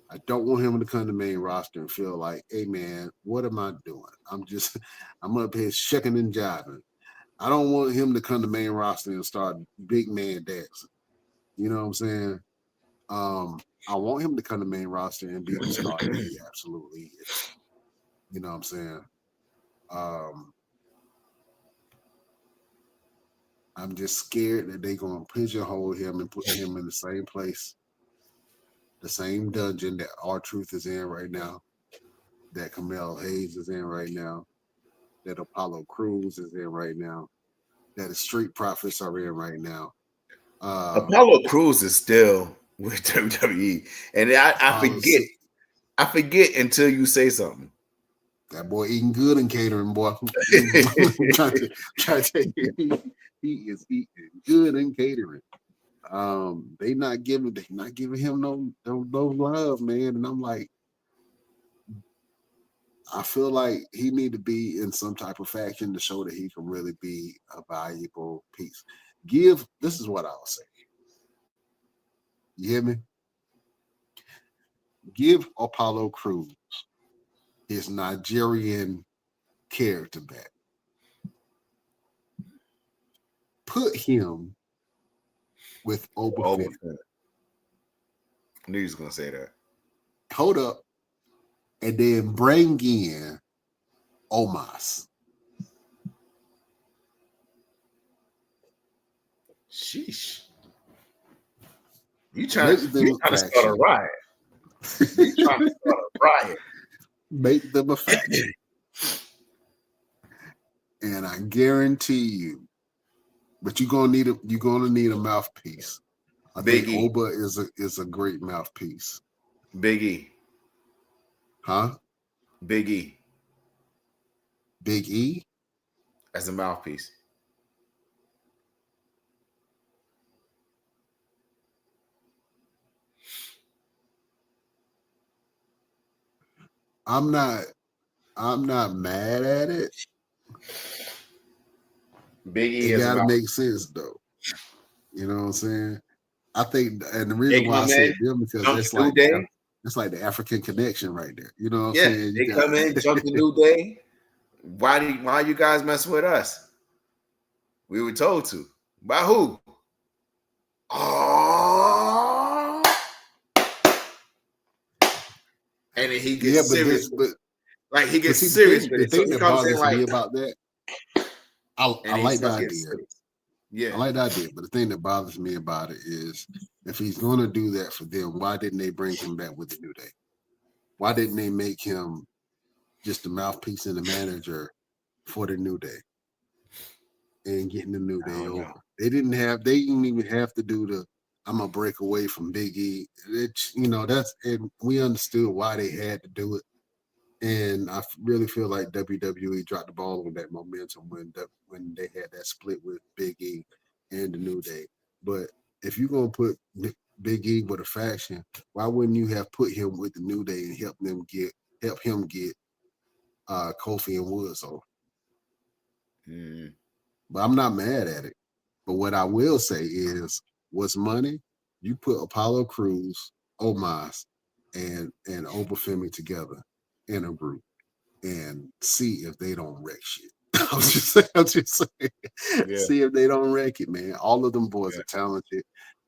I don't want him to come to main roster and feel like, hey man, what am I doing? I'm up here shucking and jiving. I don't want him to come to main roster and start big man dancing. You know what I'm saying? I want him to come to main roster and be the star that he absolutely is. You know what I'm saying? I'm just scared that they're going to pigeonhole him and put him in the same place, the same dungeon that R-Truth is in right now, that Camille Hayes is in right now, that Apollo Crews is in right now, that the Street Profits are in right now. Apollo Crews is still with WWE, and I forget until you say something. That boy eating good in catering, boy. trying to tell you, he is eating good in catering. They not giving him no love, man. And I'm like, I feel like he need to be in some type of faction to show that he can really be a valuable piece. This is what I'll say. You hear me? Give Apollo Crews his Nigerian character back. Put him with Oba Fett. I knew he was gonna say that. Hold up. And then bring in Omos. Sheesh. You trying to start a riot. You trying to start a riot. Make them a faction. And I guarantee you, but you're gonna need a mouthpiece. I think Oba is a great mouthpiece. Big E. Huh? Big E. Big E? As a mouthpiece. I'm not mad at it. Big E it gotta make sense though. You know what I'm saying? I think, and the reason why I said them because it's like the African connection right there. You know what I'm saying? They come in, jump the New Day. Why you guys messing with us? We were told to. By who? Oh. And then he gets serious. He gets serious with it. The thing that bothers me about that, I like the idea. Yeah, I like the idea, but the thing that bothers me about it is if he's going to do that for them, why didn't they bring him back with the New Day? Why didn't they make him just the mouthpiece and the manager for the New Day and getting the New Day over? They didn't even have to do the I'm gonna break away from Big E. And we understood why they had to do it. And I really feel like WWE dropped the ball on that momentum when they had that split with Big E and the New Day. But if you're gonna put Big E with a faction, why wouldn't you have put him with the New Day and help him get Kofi and Woods on? Mm. But I'm not mad at it. But what I will say is, what's money? You put Apollo Crews, Omos, and Obafemi together in a group and see if they don't wreck shit. I'm just saying. Yeah. See if they don't wreck it, man. All of them boys are talented.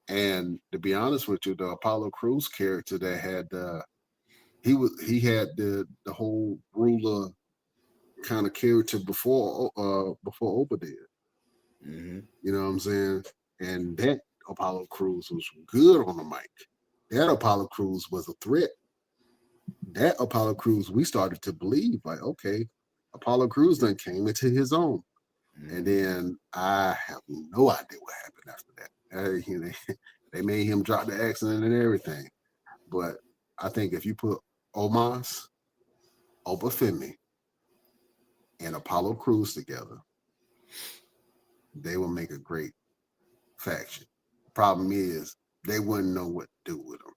And to be honest with you, the Apollo Crews character that had he had the whole ruler kind of character before Oba did. Mm-hmm. You know what I'm saying? And that Apollo Crews was good on the mic. That Apollo Crews was a threat. That Apollo Crews, we started to believe, like, okay, Apollo Crews then came into his own. Mm-hmm. And then I have no idea what happened after that. They made him drop the accent and everything. But I think if you put Omos, Obafemi, and Apollo Crews together, they will make a great faction. Problem is, they wouldn't know what to do with them.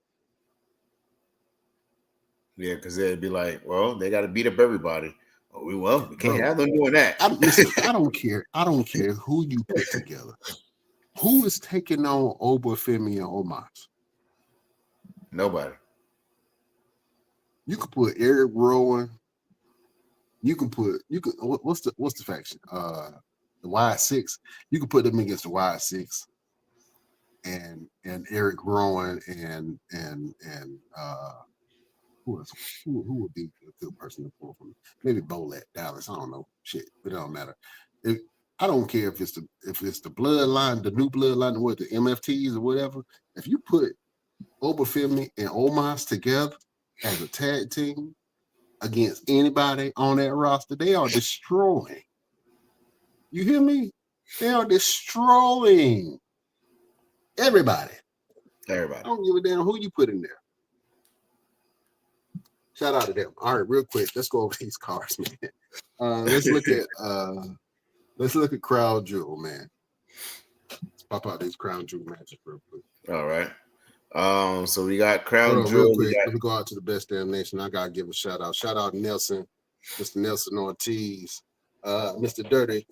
Yeah, because they'd be like, well, they got to beat up everybody. Oh, we can't have them doing that. I don't care. I don't care who you put together. Who is taking on Obafemi and Omos? Nobody. You could put Eric Rowan. What's the faction? The Y6. You could put them against the Y6 and Eric Rowan and who would be a good person to pull from? Maybe Bolette, Dallas. I don't know. Shit, it don't matter. I don't care if it's the bloodline, the new bloodline, or the MFTs or whatever. If you put Obafemi and Omos together as a tag team against anybody on that roster, they are destroying. You hear me? They are destroying everybody. Everybody. I don't give a damn who you put in there. Shout out to them. All right, real quick, let's go over these cards, man. Let's look at Crown Jewel, man. Let's pop out these Crown Jewel matches real quick. All right. So we got Crown Hold on, Jewel. real quick. Let me go out to the Best Damn Nation. I gotta give a shout out. Shout out Nelson, Mr. Nelson Ortiz, Mr. Dirty,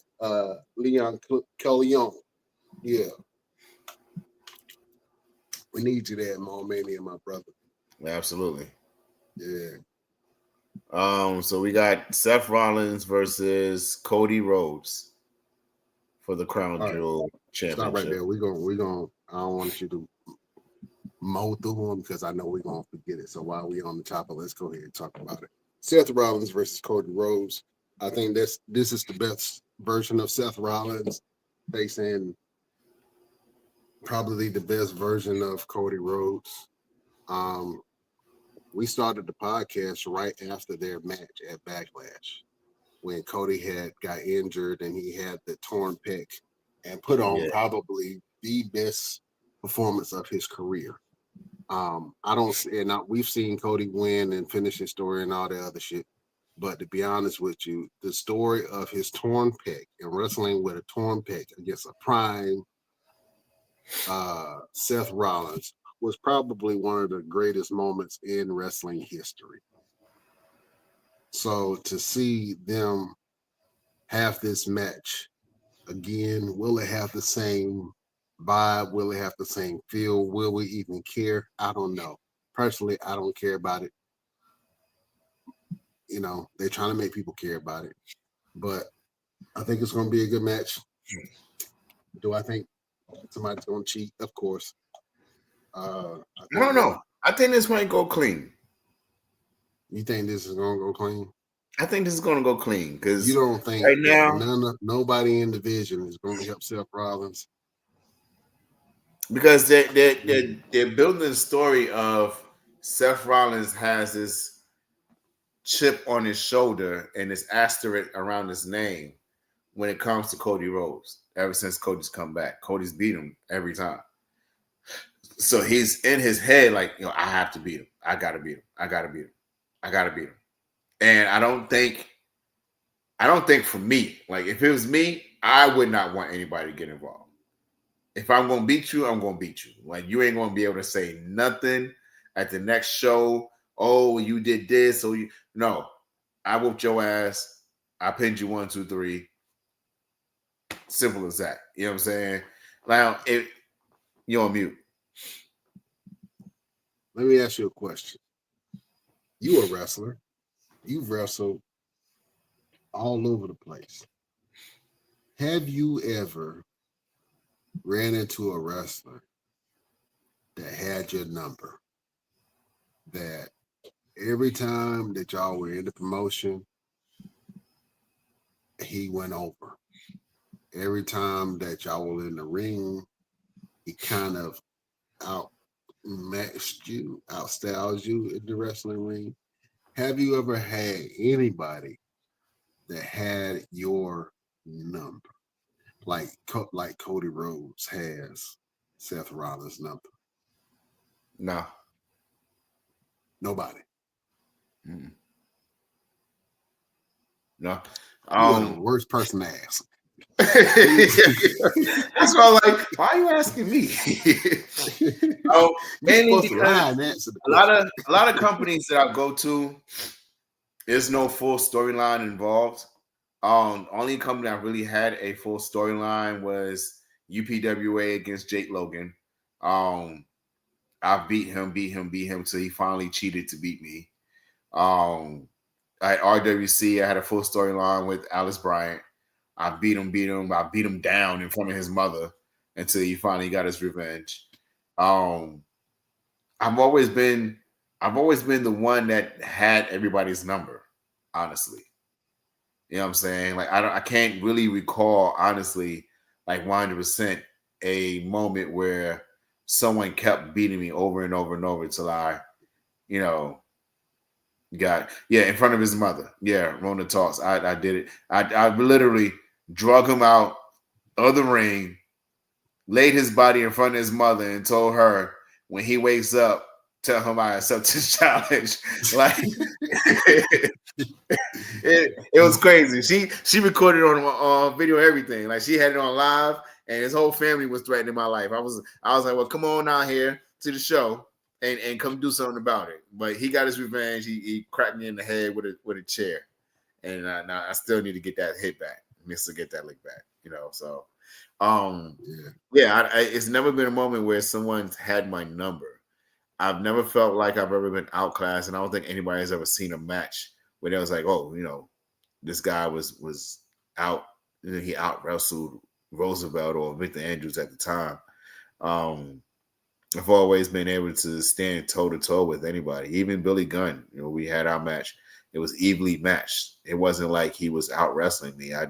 Leon Coleon. Yeah. We need you there, Mo Mania, my brother. Absolutely. Yeah. So we got Seth Rollins versus Cody Rhodes for the Crown Jewel Championship. Stop right there. We're gonna. I don't want you to mow through them because I know we're gonna forget it. So while we on the topic, let's go ahead and talk about it. Seth Rollins versus Cody Rhodes. I think this is the best version of Seth Rollins facing probably the best version of Cody Rhodes. We started the podcast right after their match at Backlash when Cody got injured and he had the torn pec and put on probably the best performance of his career. We've seen Cody win and finish his story and all that other shit. But to be honest with you, the story of his torn pec and wrestling with a torn pec against a prime Seth Rollins was probably one of the greatest moments in wrestling history. So to see them have this match again, will it have the same vibe? Will it have the same feel? Will we even care? I don't know. Personally, I don't care about it. You know, they're trying to make people care about it. But I think it's going to be a good match. Do I think somebody's going to cheat? Of course. I don't know. I think this might go clean. You think this is going to go clean? I think this is going to go clean because you don't think right now nobody in the division is going to help Seth Rollins because they're building the story of Seth Rollins has this chip on his shoulder and this asterisk around his name when it comes to Cody Rhodes. Ever since Cody's come back, Cody's beat him every time. So he's in his head like, I have to beat him. I gotta beat him. I gotta beat him. I gotta beat him. And I don't think for me, like if it was me, I would not want anybody to get involved. If I'm gonna beat you, I'm gonna beat you. Like you ain't gonna be able to say nothing at the next show. Oh, you did this. No, I whooped your ass. I pinned you 1, 2, 3. Simple as that. You know what I'm saying? Now, if you're on mute. Let me ask you a question. You a wrestler. You've wrestled all over the place. Have you ever ran into a wrestler that had your number? That every time that y'all were in the promotion, he went over. Every time that y'all were in the ring, he kind of outmatched you, outstyles you in the wrestling ring. Have you ever had anybody that had your number, like Cody Rhodes has Seth Rollins' number? No. Nobody. Mm-mm. No. You're the worst person to ask. That's why I'm like, why are you asking me? Mainly because a lot of companies that I go to, there's no full storyline involved. Only company I really had a full storyline was UPWA against Jake Logan. I beat him till he finally cheated to beat me. At RWC, I had a full storyline with Alice Bryant. I beat him. I beat him down in front of his mother until he finally got his revenge. I've always been the one that had everybody's number, honestly. You know what I'm saying? Like I can't really recall, honestly, like 100% a moment where someone kept beating me over and over and over till I, got in front of his mother. Yeah, Rona Talks. I did it. I literally drug him out of the ring, laid his body in front of his mother, and told her, when he wakes up, tell him I accept his challenge. Like it was crazy. She recorded on video everything. Like she had it on live, and his whole family was threatening my life. I was like, well, come on out here to the show and come do something about it. But he got his revenge. He cracked me in the head with a chair, and I still need to get that hit back. Needs to get that lick back. So it's never been a moment where someone's had my number. I've never felt like I've ever been outclassed, and I don't think anybody has ever seen a match where they was like, oh, this guy was out, he out wrestled Roosevelt or Victor Andrews at the time. I've always been able to stand toe to toe with anybody, even Billy Gunn. We had our match; it was evenly matched. It wasn't like he was out wrestling me. I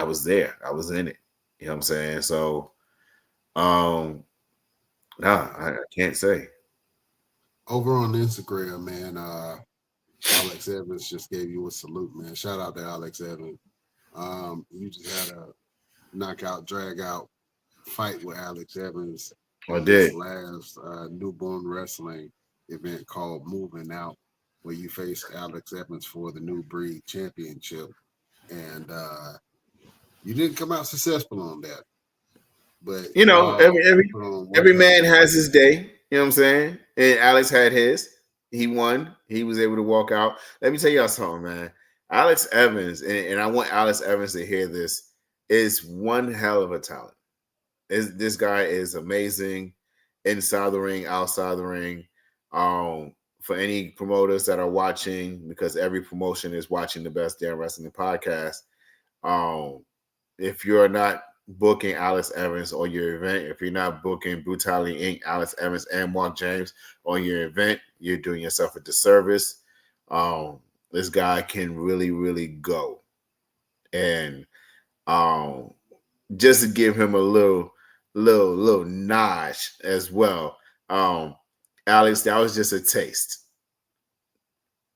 was there. I was in it. You know what I'm saying? So, I can't say. Over on Instagram, man, Alex Evans just gave you a salute, man. Shout out to Alex Evans. You just had a knockout, drag out fight with Alex Evans. I did. Last newborn wrestling event called Moving Out, where you faced Alex Evans for the New Breed Championship. And you didn't come out successful on that. But every man has his day. You know what I'm saying? And Alex had his. He won. He was able to walk out. Let me tell y'all something, man. Alex Evans, and I want Alex Evans to hear this, is one hell of a talent. This guy is amazing inside the ring, outside the ring. For any promoters that are watching, because every promotion is watching the Best Damn Wrestling podcast. If you're not booking Alex Evans on your event, if you're not booking Brutality Inc., Alex Evans and Mark James on your event, you're doing yourself a disservice. This guy can really, really go. And just to give him a little notch as well, Alex, that was just a taste.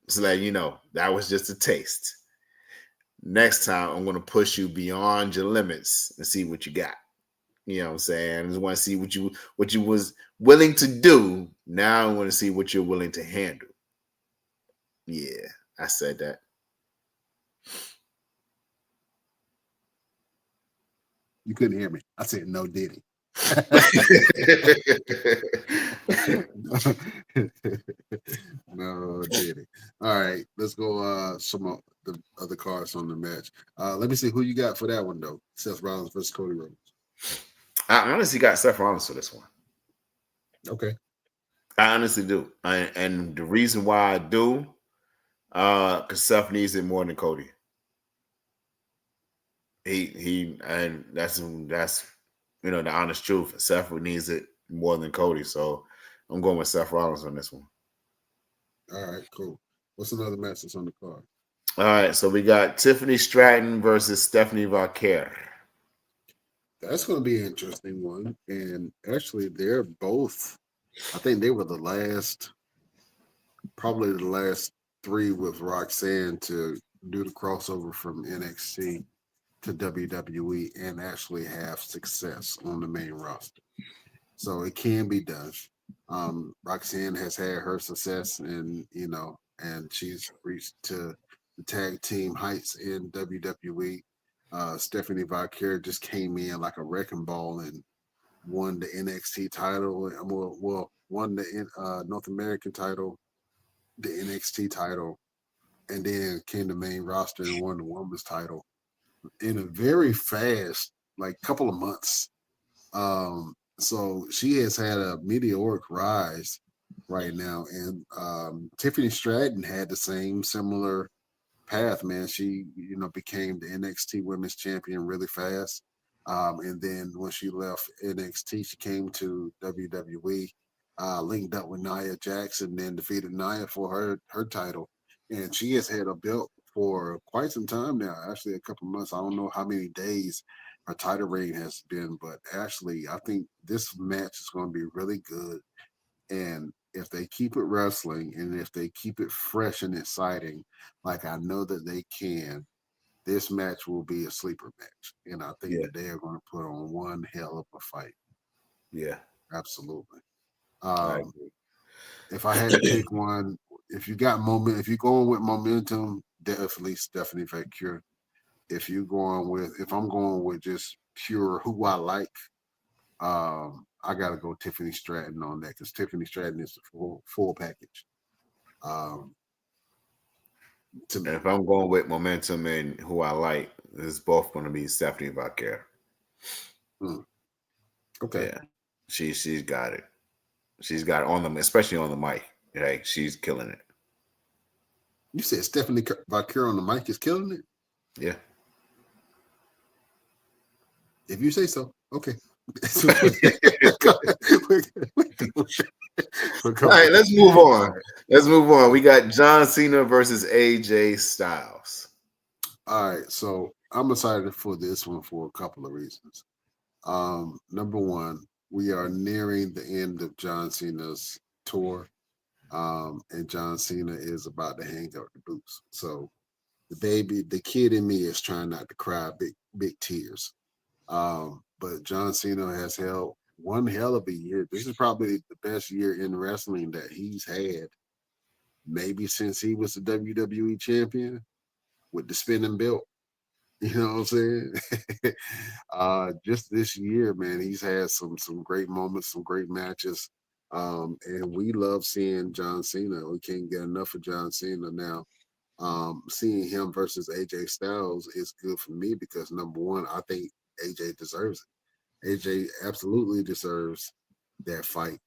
So that that was just a taste. Next time, I'm going to push you beyond your limits and see what you got. You know what I'm saying? I just want to see what you was willing to do. Now I want to see what you're willing to handle. Yeah, I said that. You couldn't hear me. I said no Diddy. No Diddy. All right, let's go some of the other cards on the match. Let me see who you got for that one though. Seth Rollins versus Cody Rhodes. I honestly got Seth Rollins for this one. Okay. I honestly do. And the reason why I do, because Seth needs it more than Cody. He and that's the honest truth. Seth needs it more than Cody, so I'm going with Seth Rollins on this one. All right, cool. What's another match that's on the card? All right, so we got Tiffany Stratton versus Stephanie Vaquer. That's going to be an interesting one, and actually, they're both. I think they were probably the last three with Roxanne to do the crossover from NXT to WWE and actually have success on the main roster. So it can be done. Roxanne has had her success and she's reached to the tag team heights in WWE. Stephanie Vaquer just came in like a wrecking ball and won the NXT title. Well, won the North American title, the NXT title, and then came to main roster and won the women's title in a very fast, like couple of months. So she has had a meteoric rise right now. And Tiffany Stratton had the same similar path, man. She, became the NXT Women's Champion really fast. And then when she left NXT, she came to WWE, linked up with Nia Jackson, then defeated Nia for her title. And she has had a belt for quite some time now, actually a couple months. I don't know how many days her title reign has been, but actually I think this match is going to be really good. And if they keep it wrestling and if they keep it fresh and exciting, like I know that they can, this match will be a sleeper match. And I think that they are going to put on one hell of a fight. Yeah. Absolutely. I Um, agree. if I had to pick one, if you got moment, if you're going with momentum, definitely Stephanie Vecchio. If I'm going with just pure who I like, I gotta go Tiffany Stratton on that because Tiffany Stratton is the full package. Um, to me. And if I'm going with momentum and who I like, it's both going to be Stephanie Vacquer. Hmm. Okay. Yeah, she's got it. She's got it on them, especially on the mic. Like she's killing it. You said Stephanie Vacquer on the mic is killing it? Yeah. If you say so, okay. All right, let's move on. Let's move on. We got John Cena versus AJ Styles. All right, so I'm excited for this one for a couple of reasons. Number one, we are nearing the end of John Cena's tour, and John Cena is about to hang up the boots. So the kid in me is trying not to cry big tears. But John Cena has held one hell of a year. This is probably the best year in wrestling that he's had, maybe since he was the WWE champion with the spinning belt. You know what I'm saying? Just this year, man, he's had some great moments, some great matches. And we love seeing John Cena. We can't get enough of John Cena now. Seeing him versus AJ Styles is good for me because number one, I think AJ deserves it. AJ absolutely deserves that fight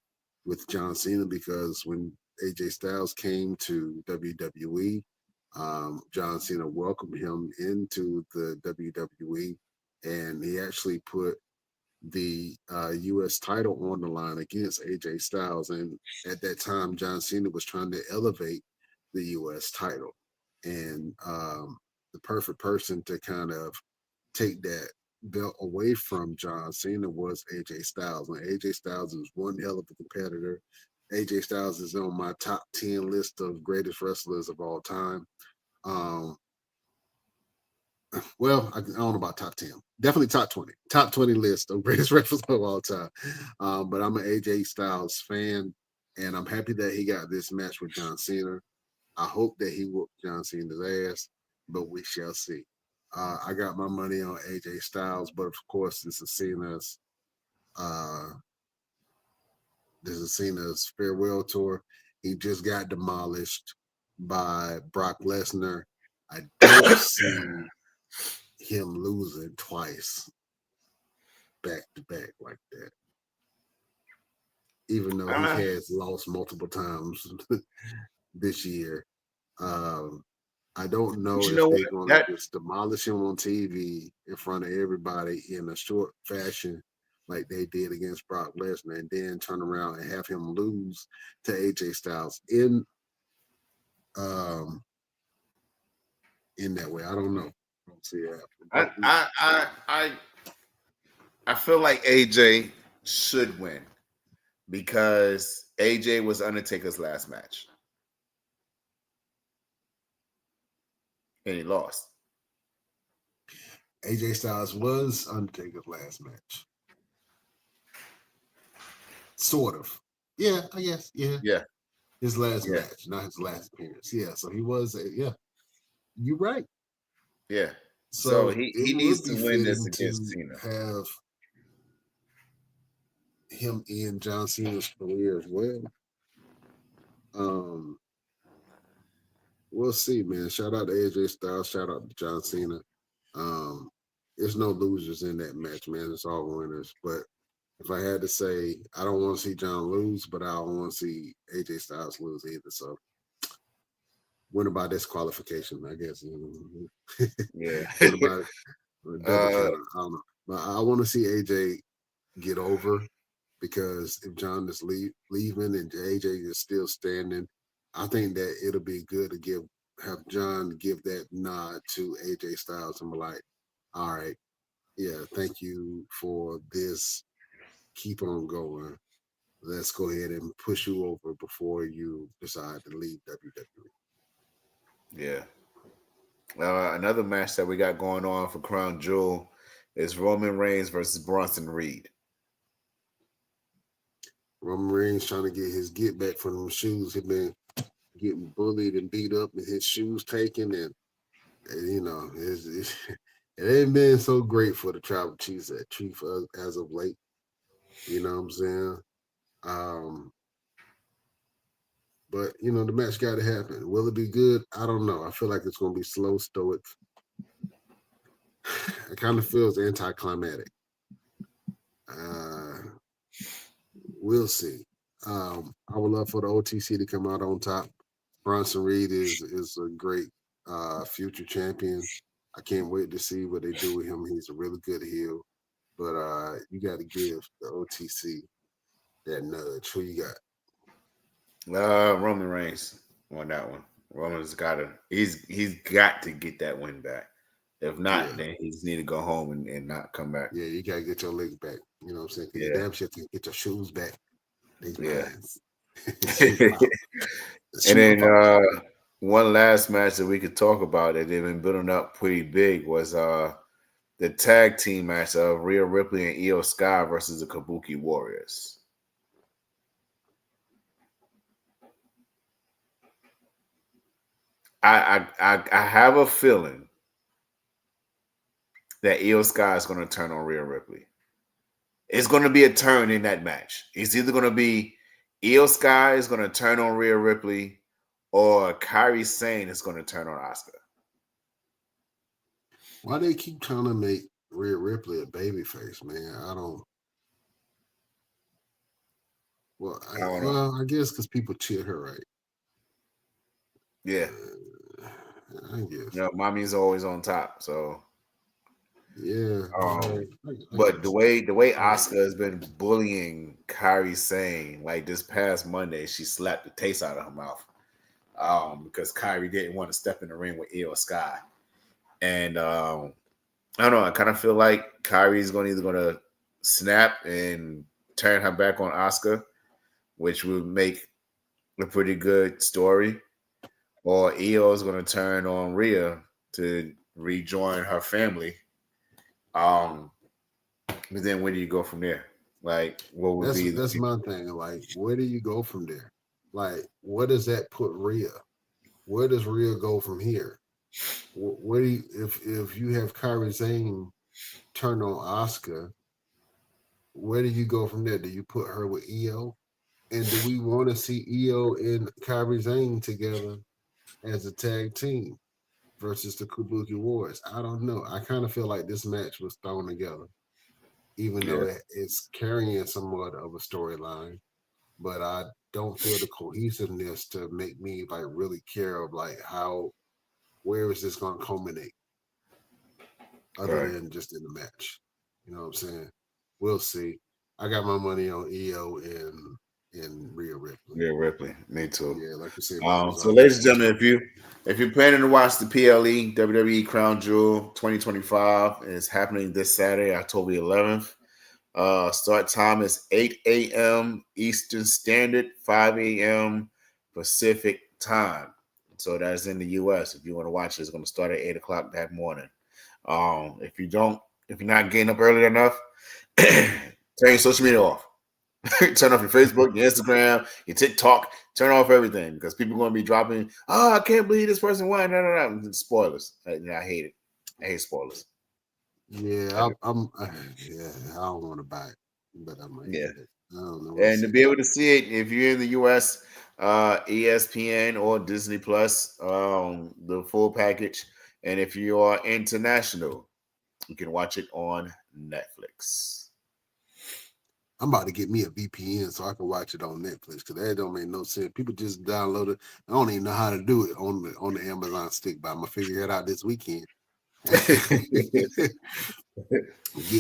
with John Cena because when AJ Styles came to WWE, John Cena welcomed him into the WWE, and he actually put the U.S. title on the line against AJ Styles. And at that time, John Cena was trying to elevate the U.S. title, and the perfect person to kind of take that belt away from John Cena was AJ Styles. And AJ Styles is one hell of a competitor. AJ Styles is on my top 10 list of greatest wrestlers of all time. Um, well, I don't know about top 10. Definitely top 20. Top 20 list of greatest wrestlers of all time. But I'm an AJ Styles fan, and I'm happy that he got this match with John Cena. I hope that he whooped John Cena's ass, but we shall see. I got my money on AJ Styles, but of course, uh, this is Cena's farewell tour. He just got demolished by Brock Lesnar. I don't see him losing twice back to back like that. Even though he has lost multiple times this year. I don't know if they're going to just demolish him on TV in front of everybody in a short fashion like they did against Brock Lesnar and then turn around and have him lose to AJ Styles in that way. I don't know. I don't see it happening. I feel like AJ should win because AJ was Undertaker's last match. And he lost. AJ Styles was Undertaker's last match. Sort of. Yeah, I guess. Yeah. Yeah. His last match, not his last appearance. Yeah, so he was. Yeah, you're right. Yeah. So he needs to win this against Cena. Have him in John Cena's career as well. We'll see, man. Shout out to AJ Styles. Shout out to John Cena. There's no losers in that match, man. It's all winners. But if I had to say, I don't want to see John lose, but I don't want to see AJ Styles lose either. So winner by disqualification, I guess. Yeah. What about double counter? I don't know. But I want to see AJ get over because if John is leaving and AJ is still standing, I think that it'll be good to have John give that nod to AJ Styles and be like, all right, yeah, thank you for this. Keep on going. Let's go ahead and push you over before you decide to leave WWE. Yeah. Another match that we got going on for Crown Jewel is Roman Reigns versus Bronson Reed. Roman Reigns trying to get his get back from them shoes. He's been getting bullied and beat up and his shoes taken. And you know, it ain't been so great for the Tribal Chiefs as of late. You know what I'm saying? But you know, the match got to happen. Will it be good? I don't know. I feel like it's going to be slow, stoic. It kind of feels anticlimactic. We'll see. I would love for the OTC to come out on top. Bronson Reed is a great future champion. I can't wait to see what they do with him. He's a really good heel. But you got to give the OTC that nudge. Who you got? Roman Reigns won that one. Roman's he's got to get that win back. If not, then he just need to go home and not come back. Yeah, you gotta get your legs back. You know what I'm saying? Because you damn shit can get your shoes back. And then one last match that we could talk about that they've been building up pretty big was the tag team match of Rhea Ripley and Io Sky versus the Kabuki Warriors. I have a feeling that Io Sky is going to turn on Rhea Ripley. It's going to be a turn in that match. It's either going to be Io Sky is going to turn on Rhea Ripley or Kairi Sane is going to turn on Asuka. Why they keep trying to make Rhea Ripley a babyface, man? I guess because people cheer her, right? Yeah. I guess. You know, mommy's always on top, so yeah. But the way Asuka has been bullying Kairi Sane, like this past Monday, she slapped the taste out of her mouth. Because Kairi didn't want to step in the ring with Io Sky. And I don't know, I kind of feel like Kairi's either going to snap and turn her back on Asuka, which would make a pretty good story, or Io is going to turn on Rhea to rejoin her family. But then where do you go from there? Like, what would that's my thing. Like, where do you go from there? Like, where does that put Rhea? Where does Rhea go from here? Where do you, if you have Kairi Sane turn on Asuka, where do you go from there? Do you put her with Io? And do we want to see Io and Kairi Sane together as a tag team versus the Kabuki Warriors? I don't know. I kind of feel like this match was thrown together, even though it's carrying somewhat of a storyline. But I don't feel the cohesiveness to make me like really care of like where is this going to culminate other than just in the match. You know what I'm saying? We'll see. I got my money on Io and Rhea Ripley. Rhea Ripley, me too. Yeah, like you said. So, ladies and gentlemen, if you're planning to watch the PLE WWE Crown Jewel 2025, it's happening this Saturday, October 11th. Start time is 8 a.m. Eastern Standard, 5 a.m. Pacific time. So that's in the U.S. If you want to watch it, it's going to start at 8 o'clock that morning. If you're not getting up early enough, turn your social media off. Turn off your Facebook, your Instagram, your TikTok. Turn off everything because people are going to be dropping. Oh, I can't believe this person won. No. Spoilers. I hate it. I hate spoilers. Yeah, I don't want to buy it, but I might get it. I don't know. And to be able to see it, if you're in the US, ESPN or Disney Plus, the full package. And if you are international, you can watch it on Netflix. I'm about to get me a VPN so I can watch it on Netflix because that don't make no sense. People just download it. I don't even know how to do it on the Amazon stick, but I'm gonna figure it out this weekend. Get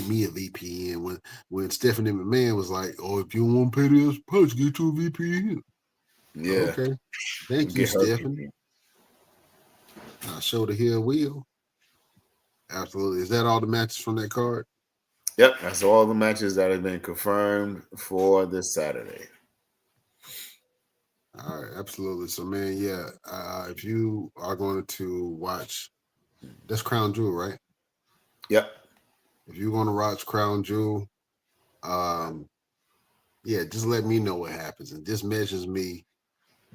me a VPN. When Stephanie McMahon was like, "Oh, if you want to pay this price, get you a VPN." Yeah. Okay. Thank you, Stephanie. I showed her here wheel. Absolutely. Is that all the matches from that card? Yep, that's all the matches that have been confirmed for this Saturday. All right, absolutely. So, man, yeah, if you are going to watch, that's Crown Jewel, right? Yep. If you're going to watch Crown Jewel, Yeah, just let me know what happens, and just measures me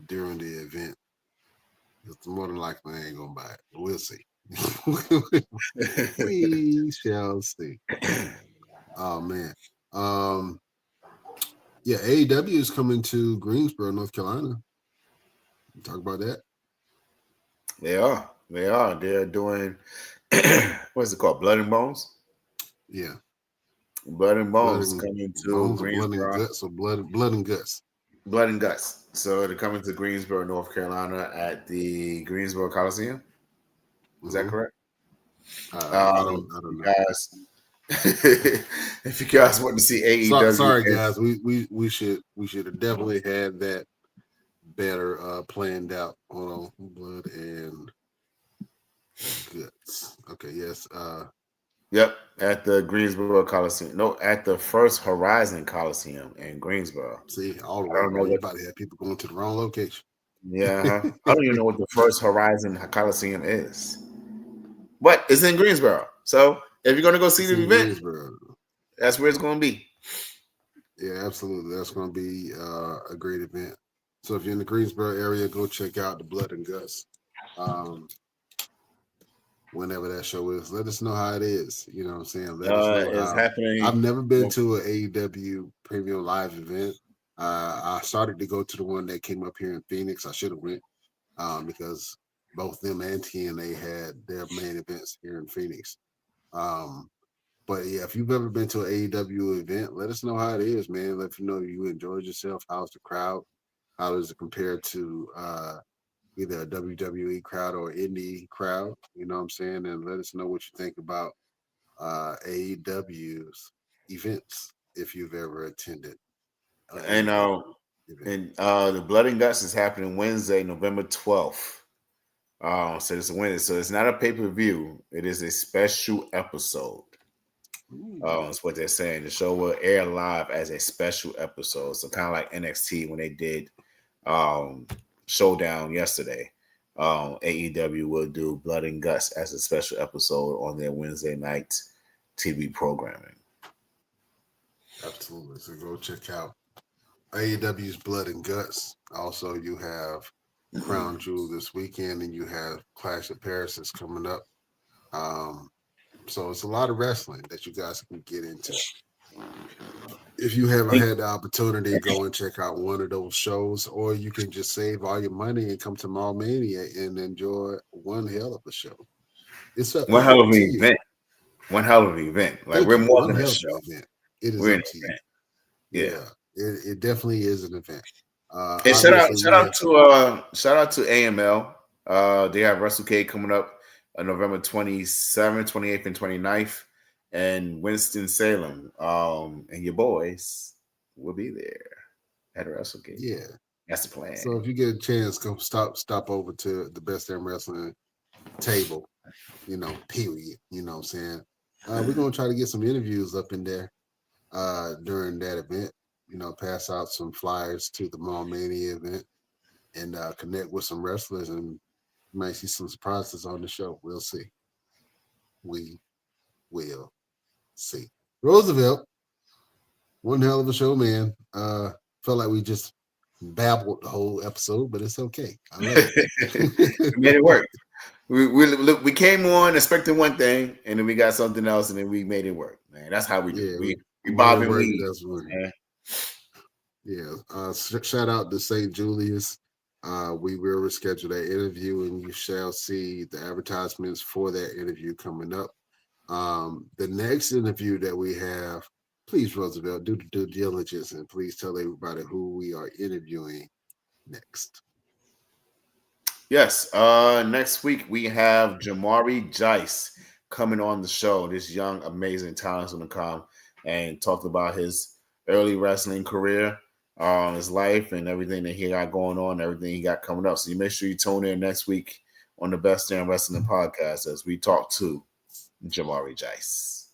during the event. It's more than likely I ain't gonna buy it. We'll see. We shall see. Oh man. Yeah, AEW is coming to Greensboro, North Carolina. Talk about that. They are. They are. They're doing what's it called? Blood and Bones. Yeah. Blood and Blood Bones and coming to bones or blood and Greensboro. guts or blood and guts. Blood and Guts. So they're coming to Greensboro, North Carolina, at the Greensboro Coliseum. Is that Mm-hmm. correct? I don't You know. guys, if you guys want to see AEW, Sorry guys, we should have definitely had that better planned out. Hold on, blood and guts. Okay, yes. Yep, at the Greensboro Coliseum. No, at the First Horizon Coliseum in Greensboro. See, all the I way, don't know bro. You what. about to have people going to the wrong location. Yeah, I don't even know what the First Horizon Coliseum is, but it's in Greensboro. So if you're gonna go see It's the in event, Greensboro. that's where it's gonna be. Yeah, absolutely. That's going to be a great event. So if you're in the Greensboro area, go check out the Blood and Guts. Whenever that show is, let us know how it is. You know what I'm saying? Let us know It's how. I've happening. never been to an AEW Premium Live event. I started to go to the one that came up here in Phoenix. I should have went because both them and TNA had their main events here in Phoenix. But yeah, if you've ever been to an AEW event, let us know how it is, man. Let us know you enjoyed yourself. How's the crowd? How does it compare to either a WWE crowd or indie crowd? You know what I'm saying? And let us know what you think about AEW's events if you've ever attended an And AEW event. the Blood and Guts is happening Wednesday, November 12th. So it's a Wednesday. So it's not a pay-per-view. It is a special episode. Ooh, That's what they're saying. The show will air live as a special episode. So kind of like NXT when they did um, Showdown yesterday. AEW will do Blood and Guts as a special episode on their Wednesday night TV programming. absolutely. So go check out AEW's Blood and Guts. Also, you have Crown Jewel this weekend, and you have Clash of Paris is coming up. Um, so it's a lot of wrestling that you guys can get into. If you haven't had the opportunity, go and check out one of those shows, or you can just save all your money and come to Mall Mania and enjoy one hell of a show. It's One hell of up an to you. event. One hell of an event. Like Thank we're you. more One than a hell of show. an event. It is We're an up to you. event. Yeah. Yeah, it definitely is an event. And Obviously, we have shout out to AML. They have WrestleCade coming up November 27th, 28th, and 29th, and Winston Salem. And your boys will be there at WrestleCade. yeah. That's the plan. So if you get a chance, come stop over to the Best Damn Wrestling table. You know, period. You know what I'm saying? We're gonna try to get some interviews up in there during that event. You know, pass out some flyers to the Mall Mania event and connect with some wrestlers, and you might see some surprises on the show. We'll see. We will see. Roosevelt, one hell of a show, man. Felt like we just babbled the whole episode, but it's okay. I love it. We made it work. We came on expecting one thing, and then we got something else, and then we made it work. Man, that's how we do. Yeah, We made bob it and work. weave. That's what. Man. Yeah. Shout out to Siant Julious. We will reschedule that interview, and you shall see the advertisements for that interview coming up. The next interview that we have, please, Roosevelt, do the due diligence and please tell everybody who we are interviewing next. Yes. Next week we have Jamari Jice coming on the show. This young, amazing talent is going to come and talk about his early wrestling career, his life, and everything that he got going on, everything he got coming up. So you make sure you tune in next week on the Best Damn Wrestling podcast as we talk to Jamari Jice.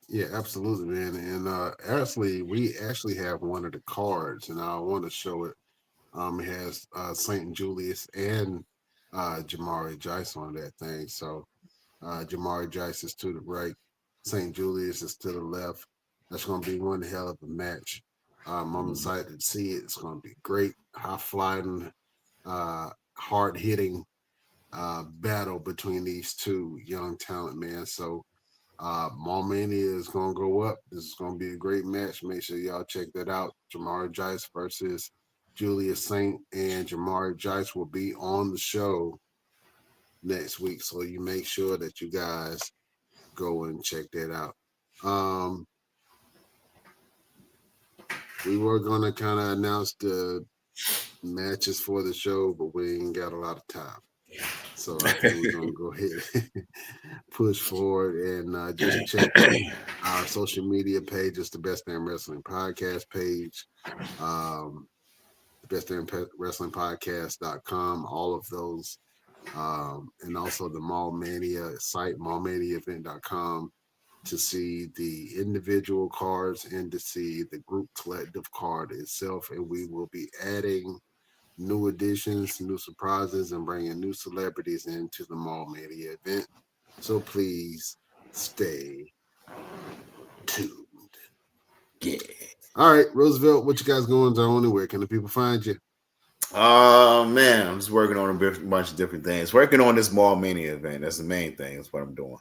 Yeah, absolutely, man. And actually, we actually have one of the cards, and I want to show it. It has Siant Julious and Jamari Jice on that thing. So Jamari Jice is to the right, Siant Julious is to the left. That's going to be one hell of a match. I'm excited to see it. It's going to be great, high flying, hard hitting battle between these two young talent, man. So Mall Mania is going to go up. This is going to be a great match. Make sure y'all check that out. Jamari Jice versus Julius Saint, and Jamari Jice will be on the show next week. So you make sure that you guys go and check that out. We were going to kind of announce the matches for the show, but we ain't got a lot of time. So I think we're going to go ahead and push forward and just check our social media page. It's the Best Damn Wrestling Podcast page. The Best Damn Wrestling Podcast.com, all of those. And also the Mall Mania site, mallmaniaevent.com, to see the individual cards and to see the group collective card itself. And we will be adding new additions, new surprises, and bringing new celebrities into the Mall Mania event. So please stay tuned. Yeah. All right, Roosevelt, what you guys going on? Where can the people find you? Man, I'm just working on a bunch of different things. Working on this Mall Mania event. That's the main thing. That's what I'm doing.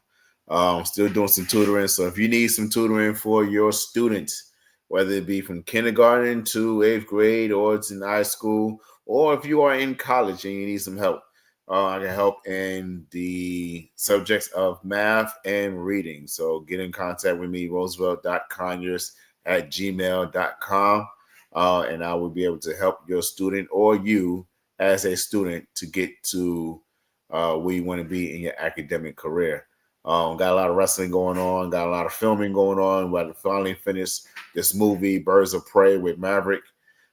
I'm still doing some tutoring. So if you need some tutoring for your students, whether it be from kindergarten to 8th grade or it's in high school, or if you are in college and you need some help, I can help in the subjects of math and reading. So get in contact with me, roosevelt.conyers@gmail.com. And I will be able to help your student or you as a student to get to where you want to be in your academic career. Got a lot of wrestling going on, got a lot of filming going on. We're finally finished this movie, Birds of Prey with Maverick.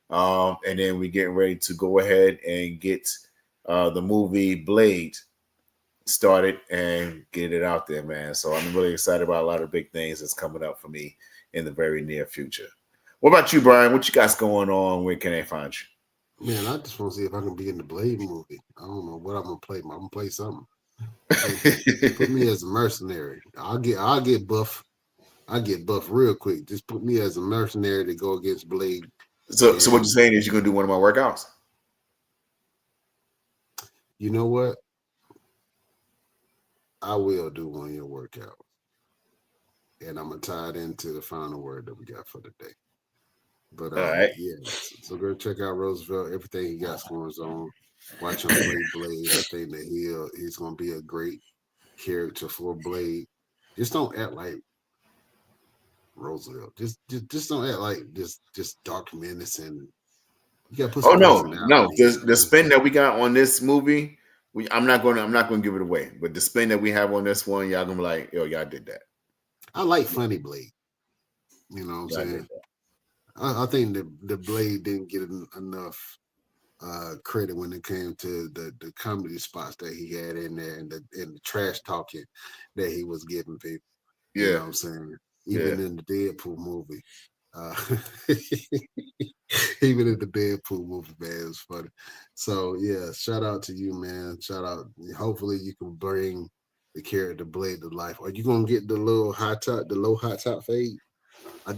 And then we're getting ready to go ahead and get the movie Blade started and get it out there, man. So I'm really excited about a lot of big things that's coming up for me in the very near future. What about you, Brian? What you guys going on? Where can they find you? Man, I just want to see if I can be in the Blade movie. I don't know what I'm gonna play. I'm gonna play something. Put me as a mercenary. I'll get buff. I get buff real quick. Just put me as a mercenary to go against Blade. So what you're saying is you're gonna do one of my workouts? You know what? I will do one of your workouts. And I'm gonna tie it into the final word that we got for today. But all right. Yeah, so go check out Roosevelt, everything he got going on. Watch him play Blade. I think that he's gonna be a great character for Blade. Just don't act like Roosevelt. Just don't act like just dark menace, and you gotta put some no. The spin that we got on this movie, I'm not gonna give it away. But the spin that we have on this one, y'all gonna be like, yo, y'all did that. I like funny Blade. You know what I'm saying? I think the Blade didn't get enough credit when it came to the comedy spots that he had in there and the trash talking that he was giving people. Yeah. You know what I'm saying? Even in the Deadpool movie. Even in the Deadpool movie, man, it was funny. So yeah, shout out to you, man. Shout out. Hopefully you can bring the character Blade to life. Are you gonna get the low hot top fade? I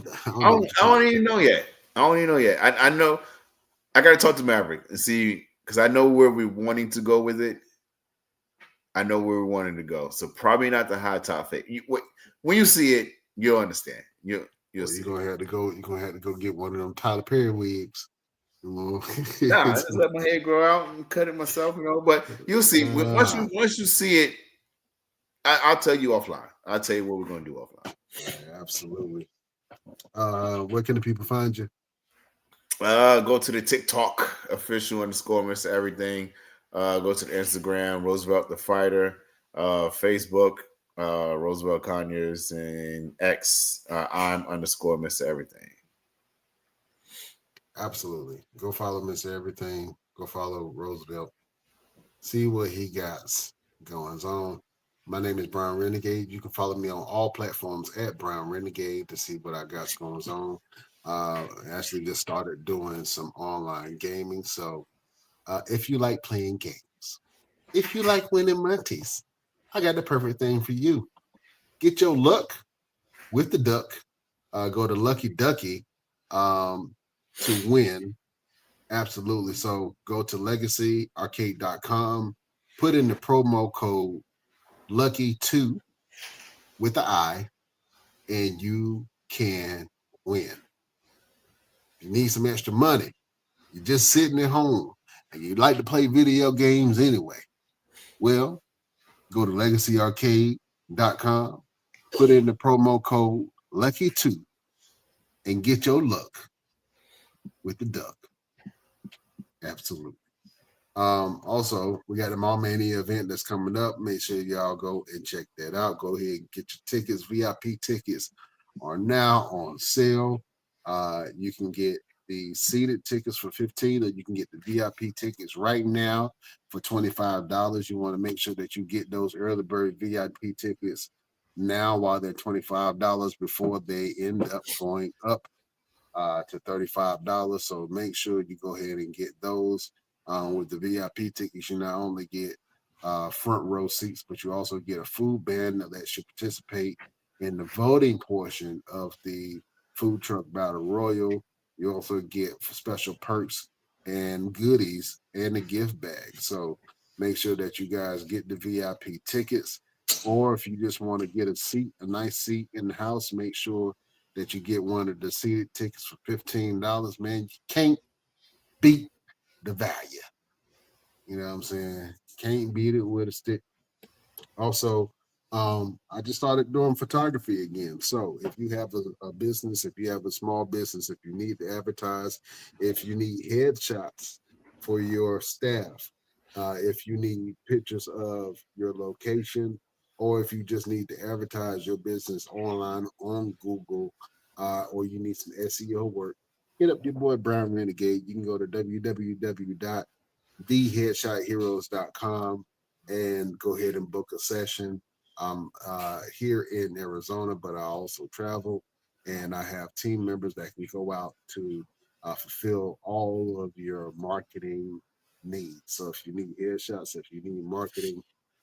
don't even know yet. I know I gotta talk to Maverick and see, because I know where we're wanting to go with it. I know where we're wanting to go. So probably not the high top fade. When you see it, you'll understand. You're gonna have to go. You're gonna have to go get one of them Tyler Perry wigs. Nah, I just let my hair grow out and cut it myself, But you'll see. Once you see it, I'll tell you offline. I'll tell you what we're gonna do offline. Yeah, absolutely. Where can the people find you? Go to the TikTok official _ Mr. Everything. Go to the Instagram, Roosevelt the Fighter, Facebook, Roosevelt Conyers, and X, I'm _ Mr. Everything. Absolutely. Go follow Mr. Everything. Go follow Roosevelt. See what he got going on. My name is Brown Renegade. You can follow me on all platforms at Brown Renegade to see what I got going on. I actually just started doing some online gaming. So if you like playing games, if you like winning monkeys, I got the perfect thing for you. Get your luck with the duck. Go to Lucky Ducky. to win. Absolutely. So go to legacyarcade.com, put in the promo code Lucky2 with the I, and you can win. If you need some extra money, you're just sitting at home and you like to play video games anyway. Well, go to legacyarcade.com, put in the promo code Lucky2, and get your luck with the duck. Absolutely. Also, we got the Mall Mania event that's coming up. Make sure y'all go and check that out. Go ahead and get your tickets. VIP tickets are now on sale. You can get the seated tickets for $15, or you can get the VIP tickets right now for $25. You want to make sure that you get those early bird VIP tickets now while they're $25 before they end up going up to $35. So make sure you go ahead and get those. With the VIP tickets, you not only get front row seats, but you also get a food band that should participate in the voting portion of the food truck battle royal. You also get special perks and goodies and a gift bag. So make sure that you guys get the VIP tickets, or if you just want to get a seat, a nice seat in the house, make sure that you get one of the seated tickets for $15. Man, you can't beat the value. You know what I'm saying? Can't beat it with a stick. Also, I just started doing photography again. So if you have a business, if you have a small business, if you need to advertise, if you need headshots for your staff, if you need pictures of your location, or if you just need to advertise your business online on Google, or you need some SEO work, hit up your boy Brown Renegade. You can go to www.theheadshotheroes.com and go ahead and book a session. I'm here in Arizona, but I also travel, and I have team members that can go out to fulfill all of your marketing needs. So if you need headshots, if you need marketing,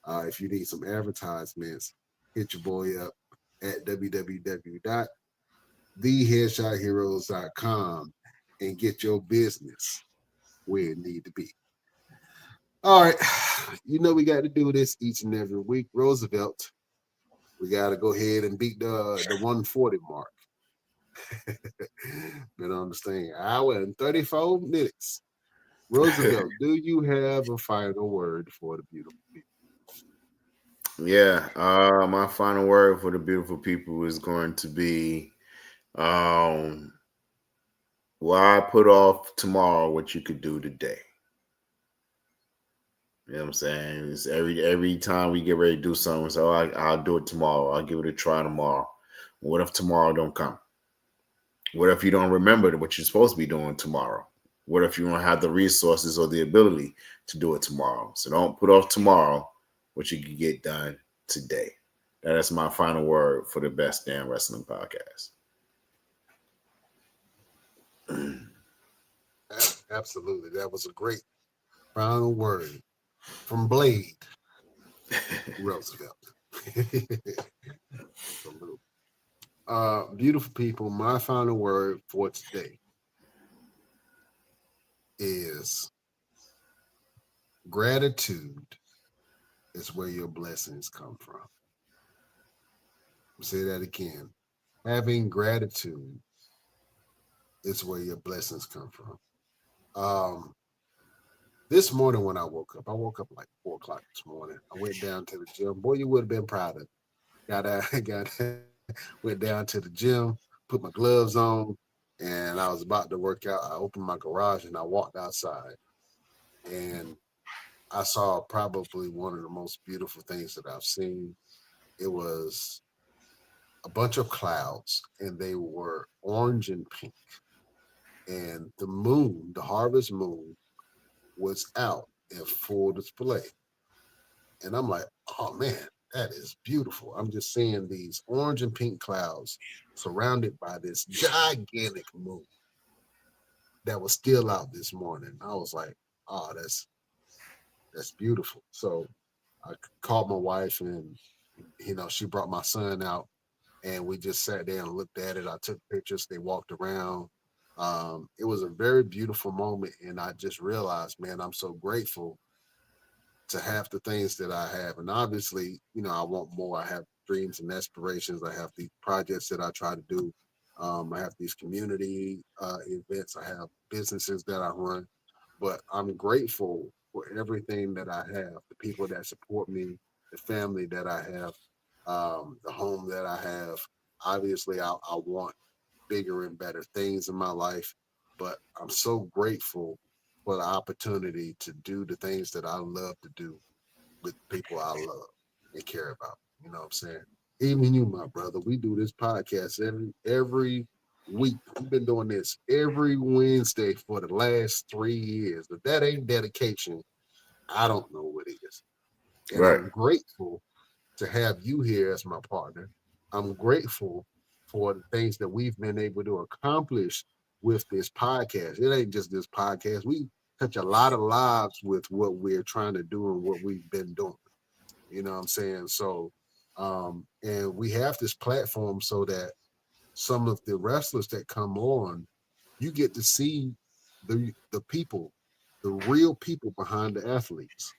if you need some advertisements, hit your boy up at www.theheadshotheroes.com and get your business where it need to be. All right, you know we got to do this each and every week. Roosevelt, we got to go ahead and beat the 140 mark. But understand, hour and 34 minutes. Roosevelt, do you have a final word for the beautiful people? Yeah, my final word for the beautiful people is going to be, why put off tomorrow what you could do today. You know what I'm saying? It's every time we get ready to do something, so I'll do it tomorrow. I'll give it a try tomorrow. What if tomorrow don't come? What if you don't remember what you're supposed to be doing tomorrow? What if you don't have the resources or the ability to do it tomorrow? So don't put off tomorrow what you can get done today. That is my final word for the Best Damn Wrestling Podcast. Absolutely. That was a great final word from Blade Roosevelt. Beautiful people, my final word for today is gratitude is where your blessings come from. I'll say that again. Having gratitude is where your blessings come from. This morning when I woke up like 4 o'clock this morning. I went down to the gym. Boy, you would have been proud of me. Went down to the gym, put my gloves on, and I was about to work out. I opened my garage and I walked outside, and I saw probably one of the most beautiful things that I've seen. It was a bunch of clouds, and they were orange and pink. And the moon, the harvest moon, was out in full display. And I'm like, oh man, that is beautiful. I'm just seeing these orange and pink clouds surrounded by this gigantic moon that was still out this morning. I was like, oh, that's beautiful. So I called my wife, and she brought my son out, and we just sat there and looked at it. I took pictures. They walked around. It was a very beautiful moment, and I just realized, man, I'm so grateful to have the things that I have. And obviously, I want more. I have dreams and aspirations. I have these projects that I try to do. I have these community events. I have businesses that I run. But I'm grateful for everything that I have, the people that support me, the family that I have, the home that I have. Obviously, I want bigger and better things in my life, but I'm so grateful for the opportunity to do the things that I love to do with people I love and care about. You know what I'm saying? Even you, my brother, we do this podcast every week. We've been doing this every Wednesday for the last 3 years. If that ain't dedication, I don't know what is. And Right. I'm grateful to have you here as my partner. I'm grateful for the things that we've been able to accomplish with this podcast. It ain't just this podcast. We touch a lot of lives with what we're trying to do and what we've been doing. You know what I'm saying? So, and we have this platform so that some of the wrestlers that come on, you get to see the people, the real people behind the athletes.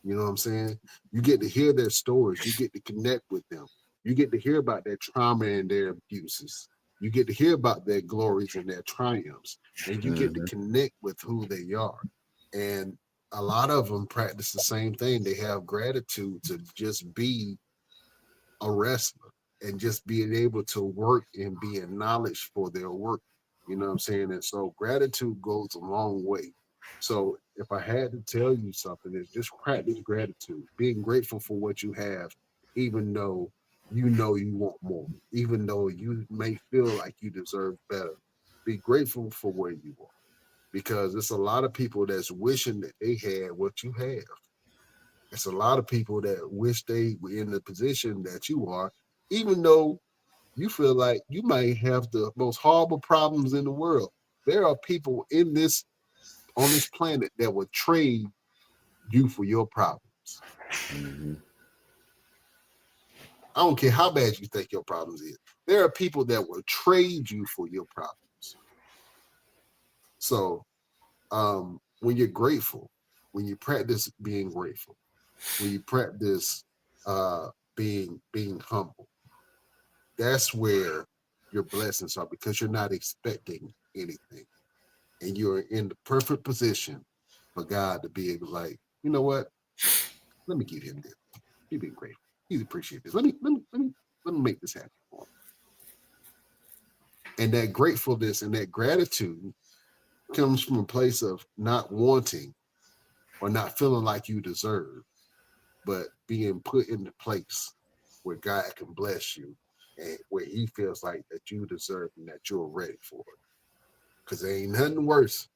You know what I'm saying? You get to hear their stories. You get to connect with them. You get to hear about their trauma and their abuses. You get to hear about their glories and their triumphs. And you get to connect with who they are. And a lot of them practice the same thing. They have gratitude to just be a wrestler and just being able to work and be acknowledged for their work. You know what I'm saying? And so gratitude goes a long way. So if I had to tell you something, it's just practice gratitude, being grateful for what you have, even though you know you want more, even though you may feel like you deserve better. Be grateful for where you are, because it's a lot of people that's wishing that they had what you have. It's a lot of people that wish they were in the position that you are, even though you feel like you might have the most horrible problems in the world. There are people on this planet that would trade you for your problems. I don't care how bad you think your problems is. There are people that will trade you for your problems. So when you're grateful, when you practice being grateful, when you practice being humble, that's where your blessings are, because you're not expecting anything. And you're in the perfect position for God to be able to, like, you know what? Let me give him this. He's been grateful. He's appreciated this. Let me make this happen for him. And that gratefulness and that gratitude comes from a place of not wanting or not feeling like you deserve, but being put in the place where God can bless you and where he feels like that you deserve and that you're ready for it. Because there ain't nothing worse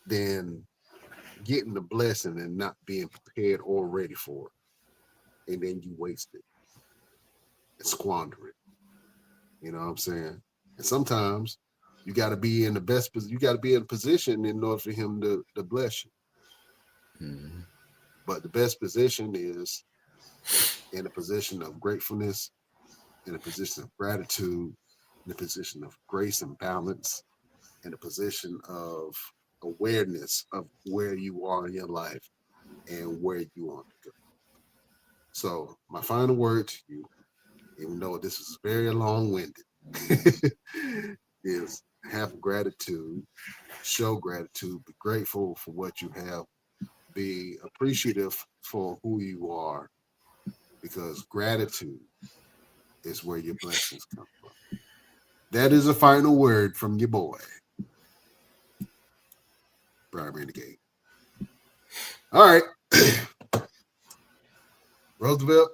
than getting the blessing and not being prepared or ready for it. And then you waste it and squander it. You know what I'm saying? And sometimes you got to be in the best, you got to be in a position in order for him to bless you. But the best position is in a position of gratefulness, in a position of gratitude, in a position of grace and balance, in a position of awareness of where you are in your life and where you want to go. So my final word to you, even though this is very long-winded, is have gratitude, show gratitude, be grateful for what you have, be appreciative for who you are, because gratitude is where your blessings come from. That is a final word from your boy, Brian Renegade. All right. Roosevelt,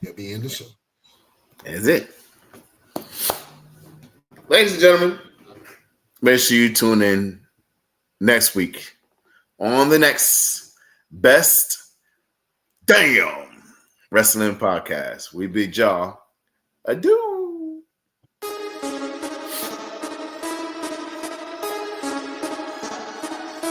you'll be in the show. That's it. Ladies and gentlemen, make sure you tune in next week on the next Best Damn Wrestling Podcast. We bid y'all adieu.